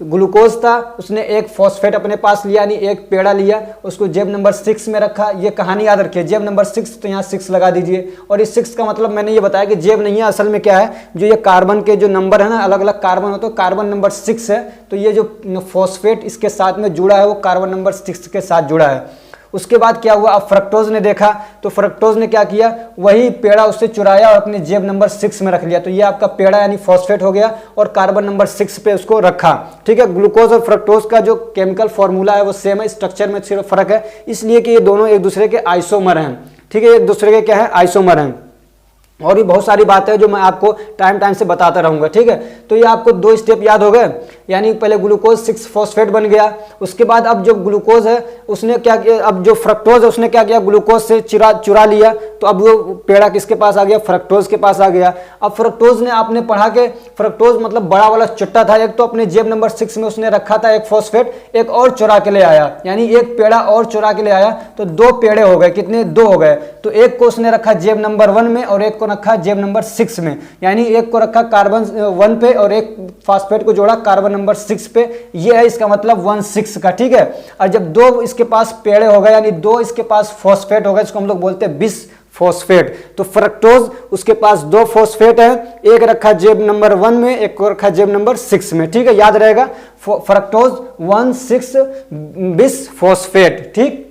ग्लूकोज था, उसने एक फॉस्फेट अपने पास लिया, यानी एक पेड़ा लिया, उसको जेब नंबर 6 में रखा। ये कहानी याद रखिए, जेब नंबर 6, तो यहाँ 6 लगा दीजिए। और इस 6 का मतलब मैंने ये बताया कि जेब नहीं है, असल में क्या है, जो ये कार्बन के जो नंबर है ना, अलग अलग कार्बन होते हैं, कार्बन नंबर 6 है। तो ये जो फॉस्फेट इसके साथ में जुड़ा है वो कार्बन नंबर 6 के साथ जुड़ा है। उसके बाद क्या हुआ, अब फ्रक्टोज ने देखा तो फ्रक्टोज ने क्या किया, वही पेड़ा उससे चुराया और अपने जेब नंबर 6 में रख लिया। तो ये आपका पेड़ा यानी फॉस्फेट हो गया और कार्बन नंबर 6 पे उसको रखा। ठीक है, ग्लूकोज और फ्रक्टोज का जो केमिकल फॉर्मूला है वो सेम है, स्ट्रक्चर में सिर्फ फर्क है, इसलिए कि ये दोनों एक दूसरे के आइसोमर हैं। ठीक है, एक दूसरे के क्या है, आइसोमर हैं। और भी बहुत सारी बातें हैं जो मैं आपको टाइम से बताता रहूंगा। ठीक है, तो ये आपको 2 स्टेप याद हो गए, यानी पहले ग्लूकोज 6 फॉस्फेट बन गया, उसके बाद अब जो ग्लूकोज है उसने क्या किया, अब जो फ्रक्टोज है उसने क्या किया, ग्लूकोज से चुरा लिया, तो अब वो पेड़ा किसके पास आ गया, फ्रक्टोज के पास आ गया। अब फ्रक्टोज ने आपने पढ़ा के फ्रक्टोज मतलब बड़ा वाला चुट्टा था, एक तो अपने जेब नंबर 6 में उसने रखा था एक फॉस्फेट, एक और चुरा के ले आया, यानी एक पेड़ा और चुरा के ले आया, तो 2 पेड़े हो गए, कितने, 2 हो गए। तो एक को उसने रखा जेब नंबर 1 में और एक को रखा जेब नंबर 6 में, यानी एक को रखा कार्बन 1 पे और एक फास्फेट को जोड़ा कार्बन नंबर 6 पे, ये है इसका मतलब 1,6 का। ठीक है, और जब 2 इसके पास पेड़े हो गए यानी 2 इसके पास फॉस्फेट हो गए, इसको हम लोग बोलते हैं बिस फॉस्फेट। तो फ्रक्टोज उसके पास 2 फॉस्फेट है, एक रखा जेब नंबर 1 में, एक को रखा जेब नंबर 6 में। ठीक है, याद रहेगा, फ्रक्टोज 1,6 बिस फॉस्फेट। ठीक,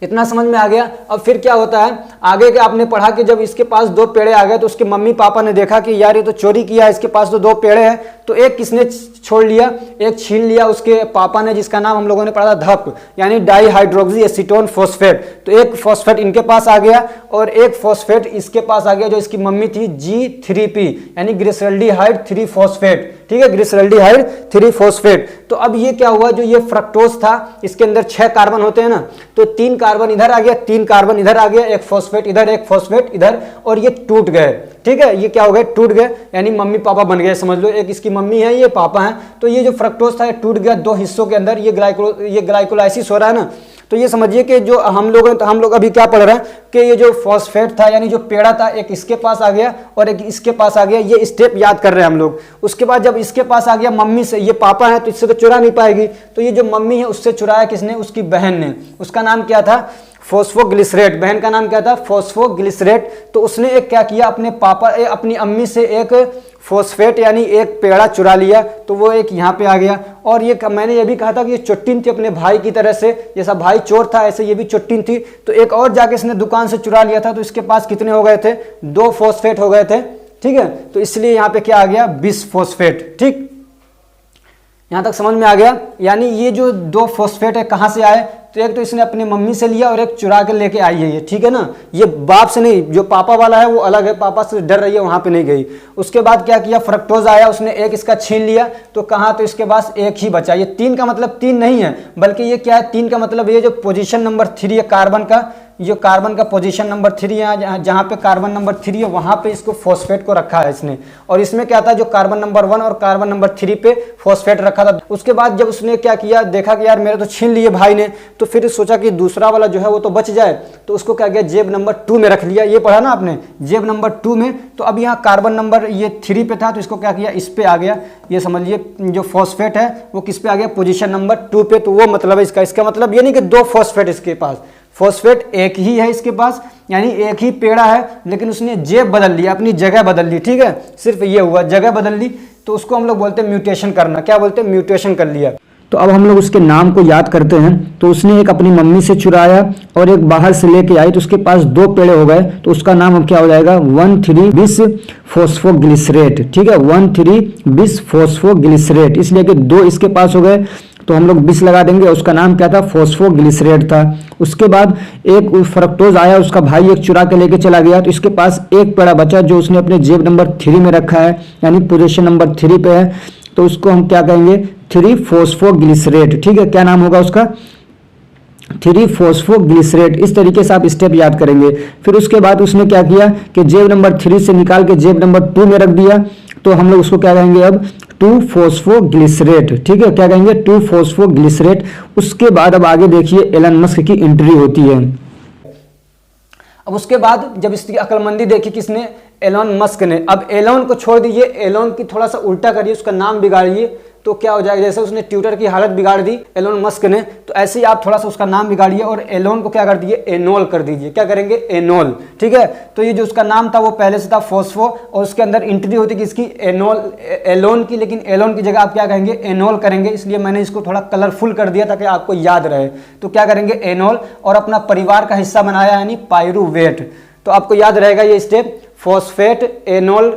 इतना समझ में आ गया। अब फिर क्या होता है आगे के आपने पढ़ा कि जब इसके पास 2 पेड़े आ गए तो उसके मम्मी पापा ने देखा कि यार ये तो चोरी किया, इसके पास तो 2 पेड़े हैं, तो एक किसने छोड़ लिया, एक छीन लिया उसके पापा ने, जिसका नाम हम लोगों ने पढ़ा था धप, यानी डाईहाइड्रोक्सी एसीटोन फॉस्फेट। तो एक फॉस्फेट इनके पास आ गया और एक फॉस्फेट इसके पास आ गया जो इसकी मम्मी थी G3P, यानी ग्लिसरल्डिहाइड 3 फॉस्फेट। ठीक है, ग्लिसरल्डिहाइड 3 फॉस्फेट। तो अब ये क्या हुआ, जो ये फ्रक्टोज था इसके अंदर 6 कार्बन होते हैं ना, तो 3 कार्बन इधर आ गया, 3 कार्बन इधर आ गया, एक फॉस्फेट इधर, एक फॉस्फेट इधर, और ये टूट गए। ठीक है, ये क्या हो गए, टूट गए, यानी मम्मी पापा बन गए, समझ लो, एक इसकी मम्मी है, ये पापा है। तो ये जो फ्रक्टोज था ये टूट गया 2 हिस्सों के अंदर, ये ग्लाइकोलाइसिस हो रहा है ना। तो ये समझिए कि जो हम लोग अभी क्या पढ़ रहे हैं कि ये जो फॉस्फेट था यानी जो पेड़ा था, एक इसके पास आ गया और एक इसके पास आ गया, ये स्टेप याद कर रहे हैं हम लोग। उसके बाद जब इसके पास आ गया मम्मी से, ये पापा है तो इससे तो चुरा नहीं पाएगी, तो ये जो मम्मी है उससे चुराया किसने, उसकी बहन ने, उसका नाम क्या था, फॉस्फोग्लिसरेट, बहन का नाम क्या था, फॉस्फोग्लिसरेट। तो उसने एक क्या किया, अपनी अम्मी से एक फॉस्फेट यानी एक पेड़ा चुरा लिया, तो वो एक यहाँ पे आ गया। और ये मैंने ये भी कहा था कि ये चुट्टिन थी अपने भाई की तरह से, जैसा भाई चोर था ऐसे ये भी चुट्टिन थी। तो एक और जाके इसने दुकान से चुरा लिया था, तो इसके पास कितने हो गए थे, 2 फॉस्फेट हो गए थे। ठीक है, तो इसलिए यहाँ पे क्या आ गया, बिस फॉस्फेट। ठीक, यहां तक समझ में आ गया। यानी ये जो 2 फॉस्फेट है कहां से आए, तो एक तो इसने अपनी मम्मी से लिया और एक चुरा के लेके आई है ये। ठीक है ना, ये बाप से नहीं, जो पापा वाला है वो अलग है, पापा से डर रही है, वहां पे नहीं गई। उसके बाद क्या किया, फ्रक्टोज आया, उसने एक इसका छीन लिया, तो कहा, तो इसके पास एक ही बचा। ये 3 का मतलब 3 नहीं है, बल्कि ये क्या है, 3 का मतलब ये जो पोजीशन नंबर 3 है कार्बन का, ये कार्बन का पोजीशन नंबर 3 है, जहाँ पे कार्बन नंबर 3 है वहाँ पे इसको फॉस्फेट को रखा है इसने। और इसमें क्या था, जो कार्बन नंबर 1 और कार्बन नंबर 3 पे फॉस्फेट रखा था। उसके बाद जब उसने क्या किया, देखा कि यार मेरे तो छीन लिए भाई ने, तो फिर सोचा कि दूसरा वाला जो है वो तो बच जाए, तो उसको क्या किया, जेब नंबर 2 में रख लिया। ये पढ़ा ना आपने, जेब नंबर 2 में। तो अब यहाँ कार्बन नंबर ये 3 पे था, तो इसको क्या किया, इस पे आ गया। ये समझिए जो फॉस्फेट है वो किस पे आ गया, पोजीशन नंबर 2 पे। तो वो मतलब है इसका मतलब ये नहीं कि 2 फॉस्फेट इसके पास, फॉस्फेट एक ही है इसके पास, यानी एक ही पेड़ा है, लेकिन उसने जेब बदल लिया, अपनी जगह बदल ली। ठीक है, सिर्फ ये हुआ, जगह बदल ली, तो उसको हम लोग बोलते हैं म्यूटेशन करना। क्या बोलते हैं, म्यूटेशन कर लिया। तो अब हम लोग उसके नाम को याद करते हैं। तो उसने एक अपनी मम्मी से चुराया और एक बाहर से लेके आई, तो उसके पास 2 पेड़े हो गए, तो उसका नाम अब क्या हो जाएगा, 1,3 बिस फॉस्फोग्लिसरेट। ठीक है, 1,3 बिस फॉस्फोग्लिसरेट, इसलिए कि 2 इसके पास हो गए तो हम लोग बिस लगा देंगे। उसका नाम क्या था, फॉस्फोग्लिसरेट था। उसके बाद एक फ्रक्टोज आया, उसका भाई एक चुरा के लेके चला गया, तो इसके पास एक पेड़ा बचा जो उसने अपने जेब नंबर 3 में रखा है, यानी पोजीशन नंबर 3 पे है, तो उसको हम क्या कहेंगे, 3 फॉस्फोग्लिसरेट। ठीक है, क्या नाम होगा उसका, 3 फॉस्फोग्लिसरेट। इस तरीके से आप स्टेप याद करेंगे। फिर उसके बाद उसने क्या किया कि जेब नंबर 3 से निकाल के जेब नंबर 2 में रख दिया, तो हम लोग उसको क्या कहेंगे अब, 2 फॉस्फोग्लिसरेट। ठीक है, क्या कहेंगे, 2 फॉस्फोग्लिसरेट। उसके बाद अब आगे देखिए एलन मस्क की एंट्री होती है। अब उसके बाद जब इसकी अक्लमंदी देखी किसने, एलन मस्क ने। अब एलन को छोड़ दीजिए, एलन की थोड़ा सा उल्टा करिए, उसका नाम बिगाड़िए, तो क्या हो जाएगा, जैसे उसने ट्विटर की हालत बिगाड़ दी एलोन मस्क ने, तो ऐसे ही आप थोड़ा सा उसका नाम बिगाड़िए और एलोन को क्या कर दिए, एनोल कर दीजिए। क्या करेंगे, एनोल। ठीक है, तो ये जो उसका नाम था वो पहले से था फॉस्फो, और उसके अंदर एंट्री होती किसकी, एनोल, एलोन की, लेकिन एलोन की जगह आप क्या कहेंगे, एनोल करेंगे। इसलिए मैंने इसको थोड़ा कलरफुल कर दिया ताकि आपको याद रहे। तो क्या करेंगे, एनोल, और अपना परिवार का हिस्सा बनाया यानी पाइरूवेट। तो आपको याद रहेगा ये step, phosphate, anole,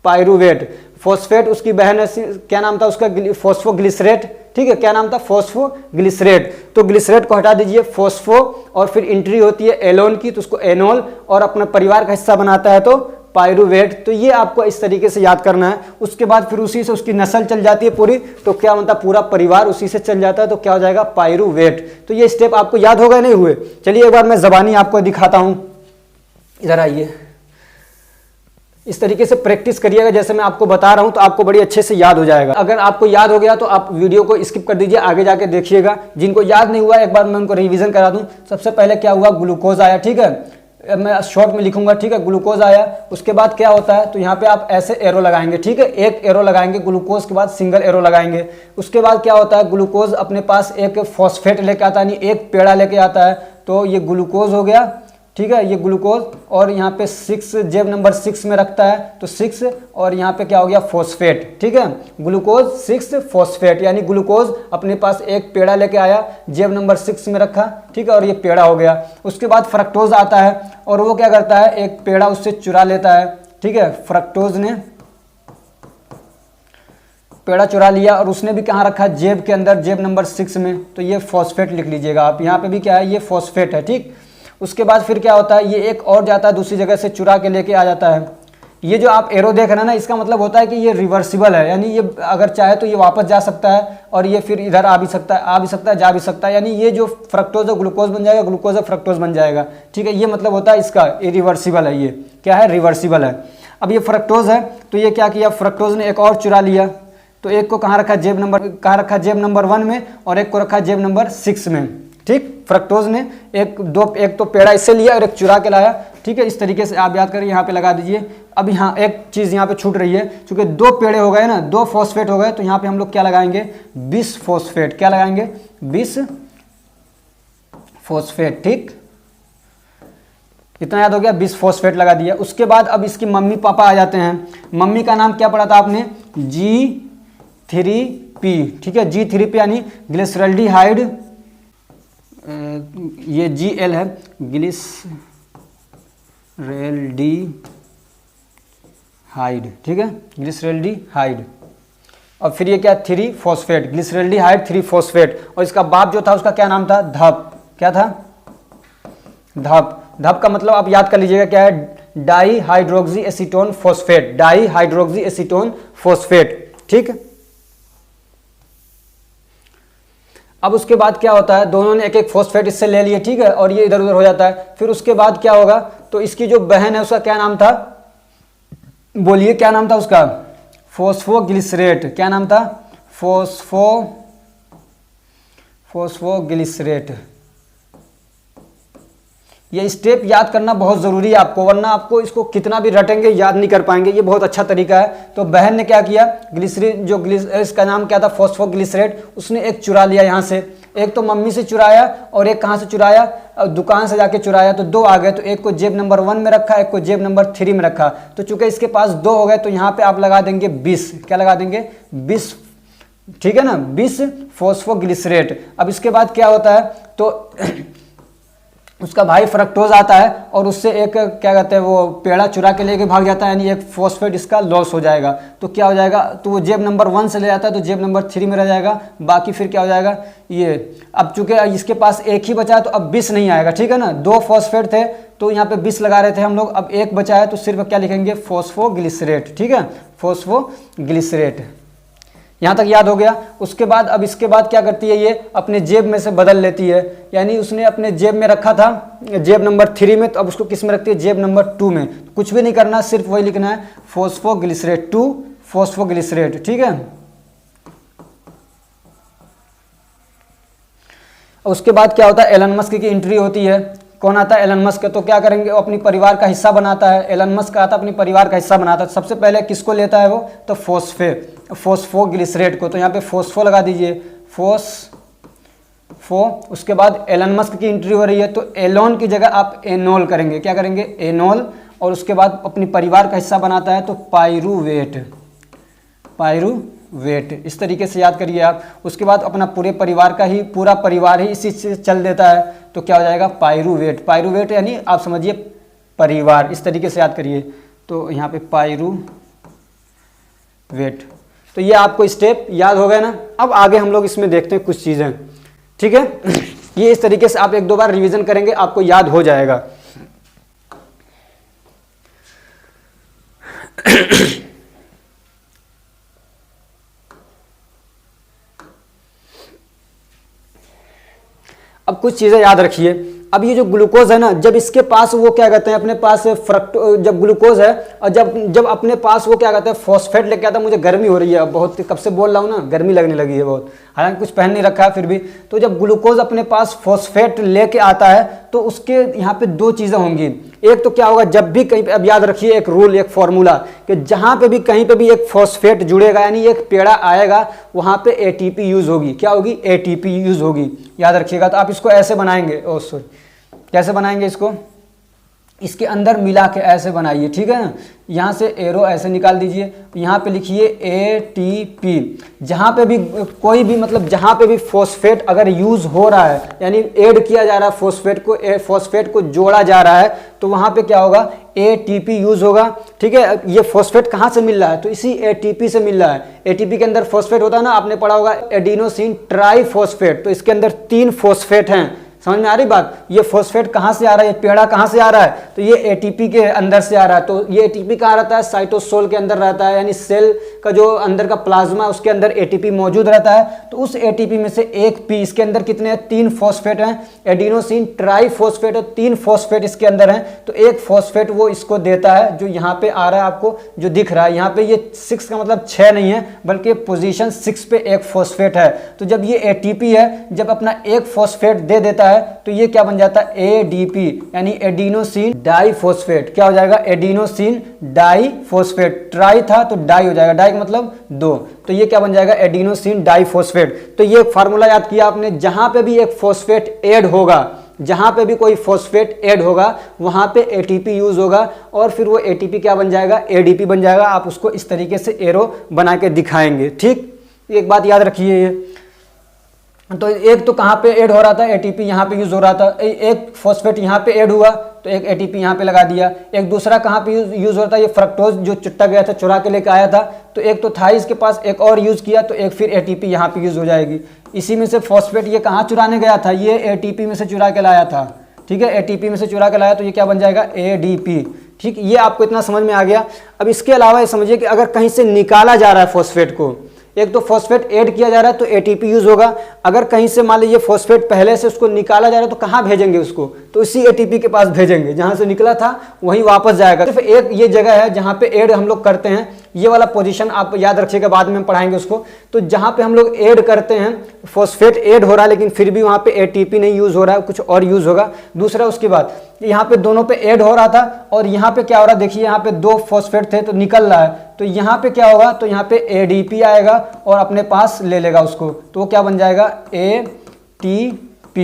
pyruvate. Phosphate उसकी बहन क्या नाम था उसका, फॉस्फोग्लिसरेट। ठीक है, क्या नाम था, फॉस्फोग्लिसरेट। तो ग्लिसरेट को हटा दीजिए, फॉस्फो, और फिर एंट्री होती है एलोन की, तो उसको एनोल, और अपना परिवार का हिस्सा बनाता है तो पाइरूवेट। तो ये आपको इस तरीके से याद करना है। उसके बाद फिर उसी से उसकी नस्ल चल जाती है पूरी, तो क्या मतलब पूरा परिवार उसी से चल जाता है, तो क्या हो जाएगा, पाइरूवेट। तो ये स्टेप आपको याद हो गए, नहीं हुए? चलिए एक बार मैं ज़बानी आपको दिखाता हूँ, इधर आइए। इस तरीके से प्रैक्टिस करिएगा जैसे मैं आपको बता रहा हूं, तो आपको बड़ी अच्छे से याद हो जाएगा। अगर आपको याद हो गया तो आप वीडियो को स्किप कर दीजिए, आगे जाके देखिएगा। जिनको याद नहीं हुआ एक बार मैं उनको रिवीजन करा दूं। सबसे पहले क्या हुआ, ग्लूकोज आया। ठीक है, मैं शॉर्ट में लिखूंगा। ठीक है, ग्लूकोज आया, उसके बाद क्या होता है, तो यहाँ पे आप ऐसे एरो लगाएंगे। ठीक है, एक एरो लगाएंगे, ग्लूकोज के बाद सिंगल एरो लगाएंगे। उसके बाद क्या होता है, ग्लूकोज अपने पास एक फॉस्फेट लेके आता है, यानी एक पेड़ा लेके आता है, तो ये ग्लूकोज हो गया। ठीक है, ये ग्लूकोज, और यहाँ पे 6 जेब नंबर 6 में रखता है, तो 6, और यहाँ पे क्या हो गया, फॉस्फेट। ठीक है, ग्लूकोज 6 फॉस्फेट, यानी ग्लूकोज अपने पास एक पेड़ा लेके आया, जेब नंबर 6 में रखा। ठीक है, और ये पेड़ा हो गया। उसके बाद फ्रक्टोज आता है, और वो क्या करता है, एक पेड़ा उससे चुरा लेता है। ठीक है, फ्रक्टोज ने पेड़ा चुरा लिया, और उसने भी कहाँ रखा, जेब के अंदर, जेब नंबर 6 में। तो ये फॉस्फेट लिख लीजिएगा आप, यहाँ पे भी क्या है, ये फॉस्फेट है। ठीक, उसके बाद फिर क्या होता है, ये एक और जाता है दूसरी जगह से चुरा के लेके आ जाता है। ये जो आप एरो देख रहे हैं ना, इसका मतलब होता है कि ये रिवर्सिबल है, यानी ये अगर चाहे तो ये वापस जा सकता है, और ये फिर इधर आ भी सकता है, जा भी सकता है। यानी ये जो फ्रक्टोज है ग्लूकोज बन जाएगा, ग्लूकोज है फ्रक्टोज बन जाएगा। ठीक है, ये मतलब होता है इसका, ये रिवर्सिबल है। ये क्या है, रिवर्सिबल है। अब ये फ्रक्टोज है, तो ये क्या किया, फ्रक्टोज ने एक और चुरा लिया, तो एक को कहाँ रखा, जेब नंबर 1 में, और एक को रखा जेब नंबर 6 में। ठीक, फ्रक्टोज ने एक तो पेड़ा इससे लिया और एक चुरा के लाया। ठीक है, इस तरीके से आप याद करिए, यहाँ पे लगा दीजिए। अब यहाँ एक चीज़ यहाँ पे छूट रही है, क्योंकि 2 पेड़े हो गए ना, 2 फॉस्फेट हो गए, तो यहाँ पे हम लोग क्या लगाएंगे, बिसफॉस्फेट। क्या लगाएंगे, बिसफॉस्फेट। ठीक, इतना याद हो गया, बिसफॉस्फेट लगा दिया। उसके बाद अब इसकी मम्मी पापा आ जाते हैं। मम्मी का नाम क्या पढ़ा था आपने, G3P। ठीक है, G3P यानी ग्लिसरल्डिहाइड, ये Gl है, ग्लिसरल्डिहाइड। ठीक है, ग्लिसरल्डिहाइड। और फिर ये क्या, 3 फॉस्फेट, ग्लिसरल्डिहाइड 3 फॉस्फेट। और इसका बाप जो था उसका क्या नाम था, धप। क्या था, धप। धप का मतलब आप याद कर लीजिएगा क्या है, di hydroxy acetone phosphate, di hydroxy acetone phosphate. ठीक, अब उसके बाद क्या होता है, दोनों ने एक एक फॉस्फेट इससे ले लिए। ठीक है, और ये इधर उधर हो जाता है। फिर उसके बाद क्या होगा, तो इसकी जो बहन है उसका क्या नाम था, बोलिए क्या नाम था उसका, फॉस्फोग्लिसरेट। क्या नाम था, फॉस्फोग्लिसरेट। ये स्टेप याद करना बहुत ज़रूरी है आपको, वरना आपको इसको कितना भी रटेंगे याद नहीं कर पाएंगे। ये बहुत अच्छा तरीका है। तो बहन ने क्या किया, ग्लिसरीन इसका नाम क्या था, फॉस्फोग्लिसरेट, उसने एक चुरा लिया यहाँ से। एक तो मम्मी से चुराया, और एक कहाँ से चुराया, दुकान से जाके चुराया, तो 2 आ गए। तो एक को जेब नंबर 1 में रखा, एक को जेब नंबर 3 में रखा। तो चूंकि इसके पास 2 हो गए, तो यहाँ पे आप लगा देंगे 20। क्या लगा देंगे, 20। ठीक है ना, 20 फॉस्फोग्लिसरेट। अब इसके बाद क्या होता है, तो उसका भाई फ्रक्टोज आता है, और उससे एक क्या कहते हैं, वो पेड़ा चुरा के लेके भाग जाता है, यानी एक फॉस्फेट इसका लॉस हो जाएगा। तो क्या हो जाएगा, तो वो जेब नंबर 1 से ले जाता है, तो जेब नंबर 3 में रह जाएगा। बाकी फिर क्या हो जाएगा, ये अब चूंकि इसके पास एक ही बचा है, तो अब 20 नहीं आएगा। ठीक है ना, 2 फॉस्फेट थे, तो यहाँ पे 20 लगा रहे थे हम लोग। अब एक बचा है, तो सिर्फ क्या लिखेंगे, फॉस्फोग्लिसरेट। ठीक है, फॉस्फोग्लिसरेट। यहाँ तक याद हो गया। उसके बाद अब इसके बाद क्या करती है, ये अपने जेब में से बदल लेती है, यानी उसने अपने जेब में रखा था जेब नंबर 3 में, तो अब उसको किस में रखती है, जेब नंबर 2 में। कुछ भी नहीं करना, सिर्फ वही लिखना है, फॉस्फोग्लिसरेट, 2 फॉस्फोग्लिसरेट। ठीक है, उसके बाद क्या होता है, एलन मस्क की एंट्री होती है। कौन आता है? Elon Musk. तो क्या करेंगे, वो अपनी परिवार का हिस्सा बनाता है। एलन मस्क आता है, अपनी परिवार का हिस्सा बनाता है। सबसे पहले किसको लेता है वो? तो फोस्फोग्लिसरेट को। तो यहाँ पे फोस्फो लगा दीजिए, फोस्फो। उसके बाद एलन मस्क की एंट्री हो रही है, तो एलोन की जगह आप एनोल करेंगे। क्या करेंगे? एनोल। और उसके बाद अपनी परिवार का हिस्सा बनाता है, तो पाइरूवेट, इस तरीके से याद करिए आप। उसके बाद अपना पूरा परिवार ही इसी से चल देता है, तो क्या हो जाएगा? पाइरूवेट यानी आप समझिए परिवार, इस तरीके से याद करिए। तो यहाँ पे पाइरूवेट। तो ये आपको स्टेप याद हो गया ना। अब आगे हम लोग इसमें देखते हैं कुछ चीज़ें, ठीक है। ये इस तरीके से आप 1-2 बार रिवीजन करेंगे, आपको याद हो जाएगा। अब कुछ चीज़ें याद रखिए। अब ये जो ग्लूकोज है ना, जब इसके पास वो क्या कहते हैं, अपने पास जब ग्लूकोज है और जब अपने पास वो क्या कहते हैं फॉस्फेट लेके आता है। मुझे गर्मी हो रही है, बहुत कब से बोल रहा हूँ ना, गर्मी लगने लगी है बहुत, हालांकि कुछ पहन नहीं रखा है फिर भी। तो जब ग्लूकोज अपने पास फॉस्फेट लेके आता है, तो उसके यहाँ पे 2 चीज़ें होंगी। एक तो क्या होगा, जब भी कहीं पे, अब याद रखिए एक रूल, एक फॉर्मूला, कि जहाँ पे भी कहीं पे भी एक फॉस्फेट जुड़ेगा यानी एक पेड़ा आएगा, वहाँ पे एटीपी यूज होगी। क्या होगी? एटीपी यूज होगी, याद रखिएगा। तो आप इसको ऐसे बनाएंगे, कैसे बनाएंगे इसको? इसके अंदर मिला के ऐसे बनाइए, ठीक है ना। यहाँ से एरो ऐसे निकाल दीजिए, यहाँ पे लिखिए ATP। जहाँ पे भी कोई भी मतलब जहाँ पे भी फॉस्फेट अगर यूज हो रहा है, यानी ऐड किया जा रहा है फॉस्फेट को जोड़ा जा रहा है, तो वहाँ पे क्या होगा? ATP यूज होगा, ठीक है। ये फॉस्फेट कहाँ से मिल रहा है? तो इसी ATP से मिल रहा है। ATP के अंदर फॉस्फेट होता है ना, आपने पढ़ा होगा एडिनोसिन ट्राइफॉस्फेट। तो इसके अंदर 3 फॉस्फेट हैं। समझ में आ रही बात? ये फॉस्फेट कहाँ से आ रहा है, ये पेड़ा कहाँ से आ रहा है? तो ये एटीपी के अंदर से आ रहा है। तो ये एटीपी कहाँ रहता है? साइटोसोल के अंदर रहता है, यानी सेल का जो अंदर का प्लाज्मा है उसके अंदर एटीपी मौजूद रहता है। तो उस एटीपी में से एक पी, इसके अंदर कितने हैं? 3 फॉस्फेट हैं। एडिनोसिन ट्राइफॉस्फेट और 3 फॉस्फेट इसके अंदर हैं। तो एक फॉस्फेट वो इसको देता है, जो यहाँ पे आ रहा है आपको जो दिख रहा है। यहाँ पे ये 6 का मतलब 6 नहीं है, बल्कि पोजीशन 6 पे एक फॉस्फेट है। तो जब ये एटीपी है, जब अपना एक फॉस्फेट दे देता है, तो ये क्या बन जाता है? ADP, यानी एडिनोसिन डाइफॉस्फेट। क्या हो जाएगा? Adenosine diphosphate. ट्राई था तो डाई हो जाएगा, डाई का मतलब 2। तो ये क्या बन जाएगा? Adenosine diphosphate. तो ये फार्मूला याद किया आपने। जहां पे भी एक फॉस्फेट ऐड होगा, जहां पे भी कोई फॉस्फेट ऐड होगा, वहां पे ATP यूज होगा, और फिर वो ATP क्या बन जाएगा? ADP बन जाएगा। आप उसको इस तरीके से एरो बना के दिखाएंगे, ठीक। एक बात याद रखिए, ये तो एक तो कहाँ पे ऐड हो रहा था? ATP यहाँ पे यूज हो रहा था। एक फॉस्फेट यहाँ पे ऐड हुआ, तो एक ATP यहाँ पे लगा दिया। एक दूसरा कहाँ पे यूज हो रहा था? ये फ्रक्टोज जो चुट्टा गया था, चुरा के लेके आया था, तो एक तो था इसके पास, एक और यूज किया, तो एक फिर ATP यहाँ पे यूज हो जाएगी। इसी में से फॉस्फेट ये कहाँ चुराने गया था? ये ATP में से चुरा के लाया था, ठीक है। ATP में से चुरा के लाया, तो ये क्या बन जाएगा? ADP, ठीक। ये आपको इतना समझ में आ गया। अब इसके अलावा ये समझिए कि अगर कहीं से निकाला जा रहा है फॉस्फेट को, एक तो फॉस्फेट ऐड किया जा रहा है तो ATP यूज होगा। अगर कहीं से मान लीजिए फॉस्फेट पहले से उसको निकाला जा रहा है, तो कहाँ भेजेंगे उसको? तो इसी ATP के पास भेजेंगे, जहां से निकला था वहीं वापस जाएगा। सिर्फ एक ये जगह है जहां पे ऐड हम लोग करते हैं, ये वाला पोजीशन आप याद रखिएगा, बाद में हम पढ़ाएंगे उसको। तो जहां पे हम लोग ऐड करते हैं, फॉस्फेट ऐड हो रहा है लेकिन फिर भी वहां पे ATP नहीं यूज हो रहा है, कुछ और यूज होगा। दूसरा उसके बाद यहाँ पे दोनों पे ऐड हो रहा था, और यहाँ पे क्या हो रहा है? देखिए यहाँ पे 2 फॉस्फेट थे तो निकल रहा है, तो यहाँ पे क्या होगा? तो यहाँ पे ADP आएगा और अपने पास ले लेगा उसको, तो वो क्या बन जाएगा? ATP।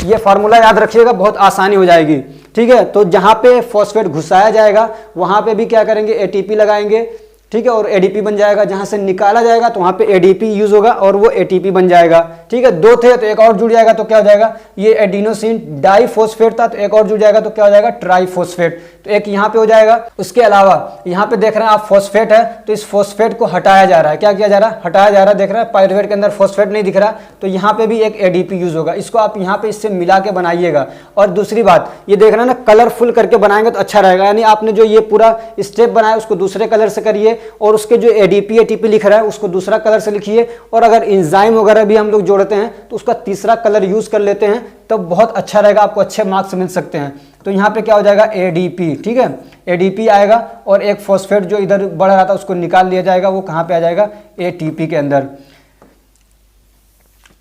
ये फार्मूला याद रखिएगा, बहुत आसानी हो जाएगी, ठीक है। तो जहाँ पे फॉस्फेट घुसाया जाएगा वहाँ पे भी क्या करेंगे? ATP लगाएंगे, ठीक है, और ADP बन जाएगा। जहां से निकाला जाएगा तो वहां पे ADP यूज होगा और वो ATP बन जाएगा, ठीक है। 2 थे तो एक और जुड़ जाएगा, तो क्या हो जाएगा? ये एडिनोसिन डाइफॉस्फेट था, तो एक और जुड़ जाएगा, तो क्या हो जाएगा? ट्राइफॉस्फेट। तो एक यहाँ पे हो जाएगा। उसके अलावा यहाँ पे देख रहे हैं आप फॉस्फेट है, तो इस फॉस्फेट को हटाया जा रहा है। क्या किया जा रहा है? हटाया जा रहा है। देख रहे हैं पाइरूवेट के अंदर फॉस्फेट नहीं दिख रहा, तो यहाँ पे भी एक ADP यूज होगा। इसको आप यहाँ पे इससे मिला के बनाइएगा। और दूसरी बात, ये देख रहे हैं ना, कलरफुल करके बनाएंगे तो अच्छा रहेगा। यानी आपने जो ये पूरा स्टेप बनाया उसको दूसरे कलर से करिए, और उसके जो ADP ATP लिख रहा है उसको दूसरा कलर से लिखिए। और अगर इंजाइम वगैरह भी हम लोग जोड़ते हैं तो उसका तीसरा कलर यूज कर लेते हैं, तब बहुत अच्छा रहेगा, आपको अच्छे मार्क्स मिल सकते हैं। तो यहाँ पे क्या हो जाएगा? ADP, ठीक है। ADP आएगा, और एक फॉस्फेट जो इधर बढ़ रहा था उसको निकाल लिया जाएगा, वो कहाँ पे आ जाएगा? ATP के अंदर।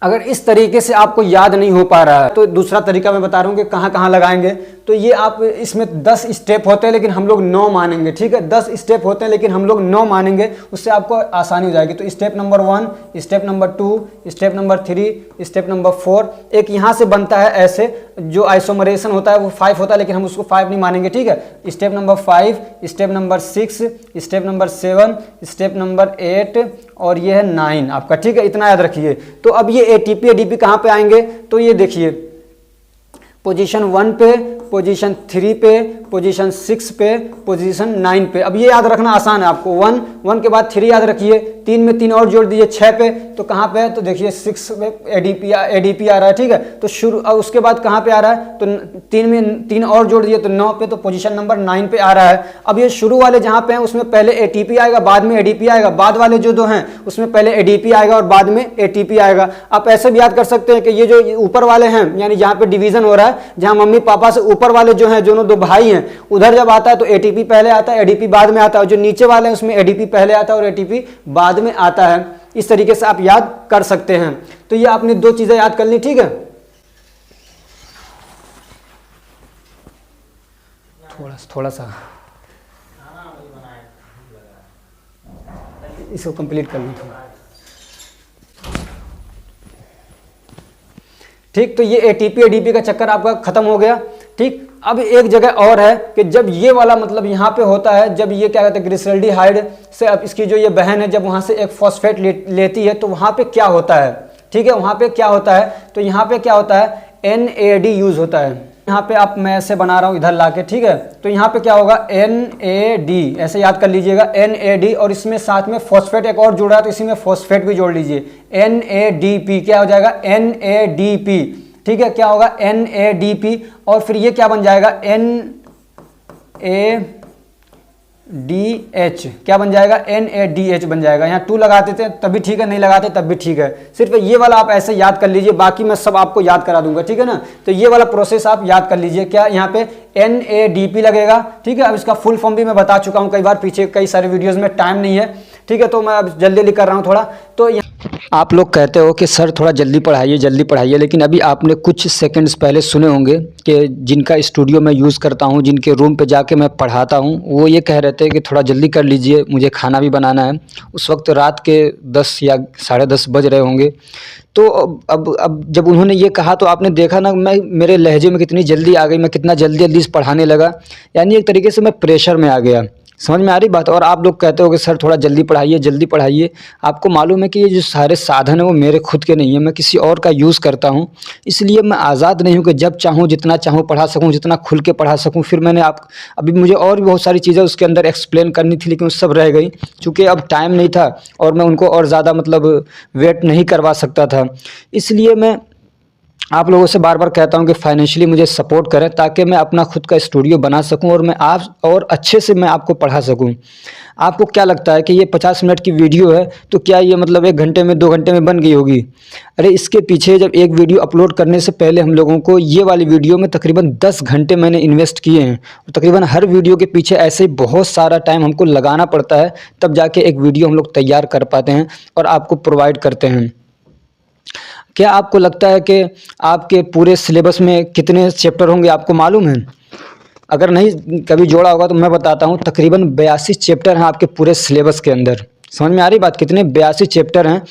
अगर इस तरीके से आपको याद नहीं हो पा रहा है तो दूसरा तरीका मैं बता रहा हूँ कि कहाँ कहाँ लगाएंगे। तो ये आप इसमें 10 स्टेप होते हैं लेकिन हम लोग 9 मानेंगे, ठीक है। 10 स्टेप होते हैं लेकिन हम लोग 9 मानेंगे, उससे आपको आसानी हो जाएगी। तो step number 1, step number 2, step number 3, step number 4, एक यहाँ से बनता है ऐसे, जो आइसोमरेशन होता है वो 5 होता है लेकिन हम उसको 5 नहीं मानेंगे, ठीक है। Step number 5, step number 6, step number 7, step number 8 और ये है 9 आपका, ठीक है। इतना याद रखिए। तो अब ये एटीपी एडीपी कहाँ पे आएंगे, तो ये देखिए पोजीशन 1 पे, पोजीशन 3 पे, पोजीशन 6 पे, पोजीशन 9 पे। अब ये याद रखना आसान है आपको। 1 के बाद 3 याद रखिए, 3 में 3 और जोड़ दीजिए 6 पे, तो कहाँ पे है, तो देखिए 6 पे एडीपी आ रहा है, ठीक है। तो शुरू, अब उसके बाद कहाँ पे आ रहा है, तो 3 में 3 और जोड़ दिए तो 9 पे, तो पोजीशन नंबर 9 पे आ रहा है। अब ये शुरू वाले जहाँ पे हैं उसमें पहले एटीपी आएगा, बाद में एडीपी आएगा, बाद वाले जो दो हैं उसमें पहले एडीपी आएगा और बाद में एटीपी आएगा। आप ऐसे भी याद कर सकते हैं कि ये जो ऊपर वाले हैं, यानी जहाँ पे डिवीजन हो रहा है, जहाँ मम्मी पापा से ऊपर वाले जो हैं, दोनों दो भाई हैं, उधर जब आता है तो एटीपी पहले आता है, एडीपी बाद में आता है, और जो नीचे वाले हैं उसमें एडीपी पहले आता है और एटीपी बाद में आता है। इस तरीके से आप याद कर सकते हैं। तो ये आपने 2 चीजें याद कर ली, ठीक है। थोड़ा सा इसको कंप्लीट कर लूँ थोड़ा, ठीक। तो ये एटीपी एडीपी का चक्कर आपका खत्म हो गया, ठीक। अब एक जगह और है कि जब ये वाला मतलब यहाँ पे होता है, जब ये क्या कहते हैं ग्लिसरॉल्डिहाइड से, अब इसकी जो ये बहन है जब वहाँ से एक फॉस्फेट लेती है तो वहाँ पे क्या होता है, ठीक है। वहाँ पे क्या होता है, तो यहाँ पे क्या होता है, NAD यूज होता है। यहाँ पे आप, मैं ऐसे बना रहा हूँ इधर लाके, ठीक है। तो यहाँ पे क्या होगा, NAD, ऐसे याद कर लीजिएगा NAD, और इसमें साथ में फॉस्फेट एक और जुड़ा है तो इसी में फॉस्फेट भी जोड़ लीजिए, NADP। क्या हो जाएगा, NADP, ठीक है। क्या होगा, NADP, और फिर ये क्या बन जाएगा, NADH। क्या बन जाएगा, NADH बन जाएगा। यहाँ 2 लगा देते हैं तभी ठीक है, नहीं लगाते तब भी ठीक है। सिर्फ ये वाला आप ऐसे याद कर लीजिए, बाकी मैं सब आपको याद करा दूंगा, ठीक है ना। तो ये वाला प्रोसेस आप याद कर लीजिए। क्या यहाँ पे NADP लगेगा, ठीक है। अब इसका फुल फॉर्म भी मैं बता चुका हूँ कई बार, पीछे कई सारे वीडियोज़ में, टाइम नहीं है, ठीक है। तो मैं अब जल्दी जल्दी कर रहा हूँ थोड़ा। तो आप लोग कहते हो कि सर थोड़ा जल्दी पढ़ाइए, लेकिन अभी आपने कुछ सेकंड्स पहले सुने होंगे कि जिनका स्टूडियो मैं यूज़ करता हूं, जिनके रूम पे जाके मैं पढ़ाता हूं, वो ये कह रहे थे कि थोड़ा जल्दी कर लीजिए, मुझे खाना भी बनाना है। उस वक्त रात के 10 या 10:30 बज रहे होंगे। तो अब जब उन्होंने ये कहा तो आपने देखा ना, मैं मेरे लहजे में कितनी जल्दी आ गई, मैं कितना जल्दी पढ़ाने लगा, यानी एक तरीके से मैं प्रेशर में आ गया। समझ में आ रही बात। और आप लोग कहते हो कि सर थोड़ा जल्दी पढ़ाइए। आपको मालूम है कि ये जो सारे साधन है वो मेरे खुद के नहीं है, मैं किसी और का यूज़ करता हूँ, इसलिए मैं आज़ाद नहीं हूँ कि जब चाहूँ जितना चाहूँ पढ़ा सकूँ, जितना खुल के पढ़ा सकूँ। फिर मैंने अभी मुझे और भी बहुत सारी चीज़ें उसके अंदर एक्सप्लेन करनी थी, लेकिन वो सब रह गई, चूँकि अब टाइम नहीं था और मैं उनको और ज़्यादा मतलब वेट नहीं करवा सकता था। इसलिए मैं आप लोगों से बार बार कहता हूं कि फाइनेंशियली मुझे सपोर्ट करें, ताकि मैं अपना खुद का स्टूडियो बना सकूं और मैं आप और अच्छे से मैं आपको पढ़ा सकूं। आपको क्या लगता है कि ये 50 मिनट की वीडियो है तो क्या ये मतलब 1 घंटे में 2 घंटे में बन गई होगी? अरे इसके पीछे जब एक वीडियो अपलोड करने से पहले हम लोगों को ये वाली वीडियो में तकरीबन 10 घंटे मैंने इन्वेस्ट किए हैं, और तकरीबन हर वीडियो के पीछे ऐसे ही बहुत सारा टाइम हमको लगाना पड़ता है, तब जाके एक वीडियो हम लोग तैयार कर पाते हैं और आपको प्रोवाइड करते हैं। क्या आपको लगता है कि आपके पूरे सिलेबस में कितने चैप्टर होंगे, आपको मालूम है? अगर नहीं कभी जोड़ा होगा तो मैं बताता हूँ, तकरीबन 82 चैप्टर हैं आपके पूरे सिलेबस के अंदर। समझ में आ रही बात? कितने 82 चैप्टर हैं।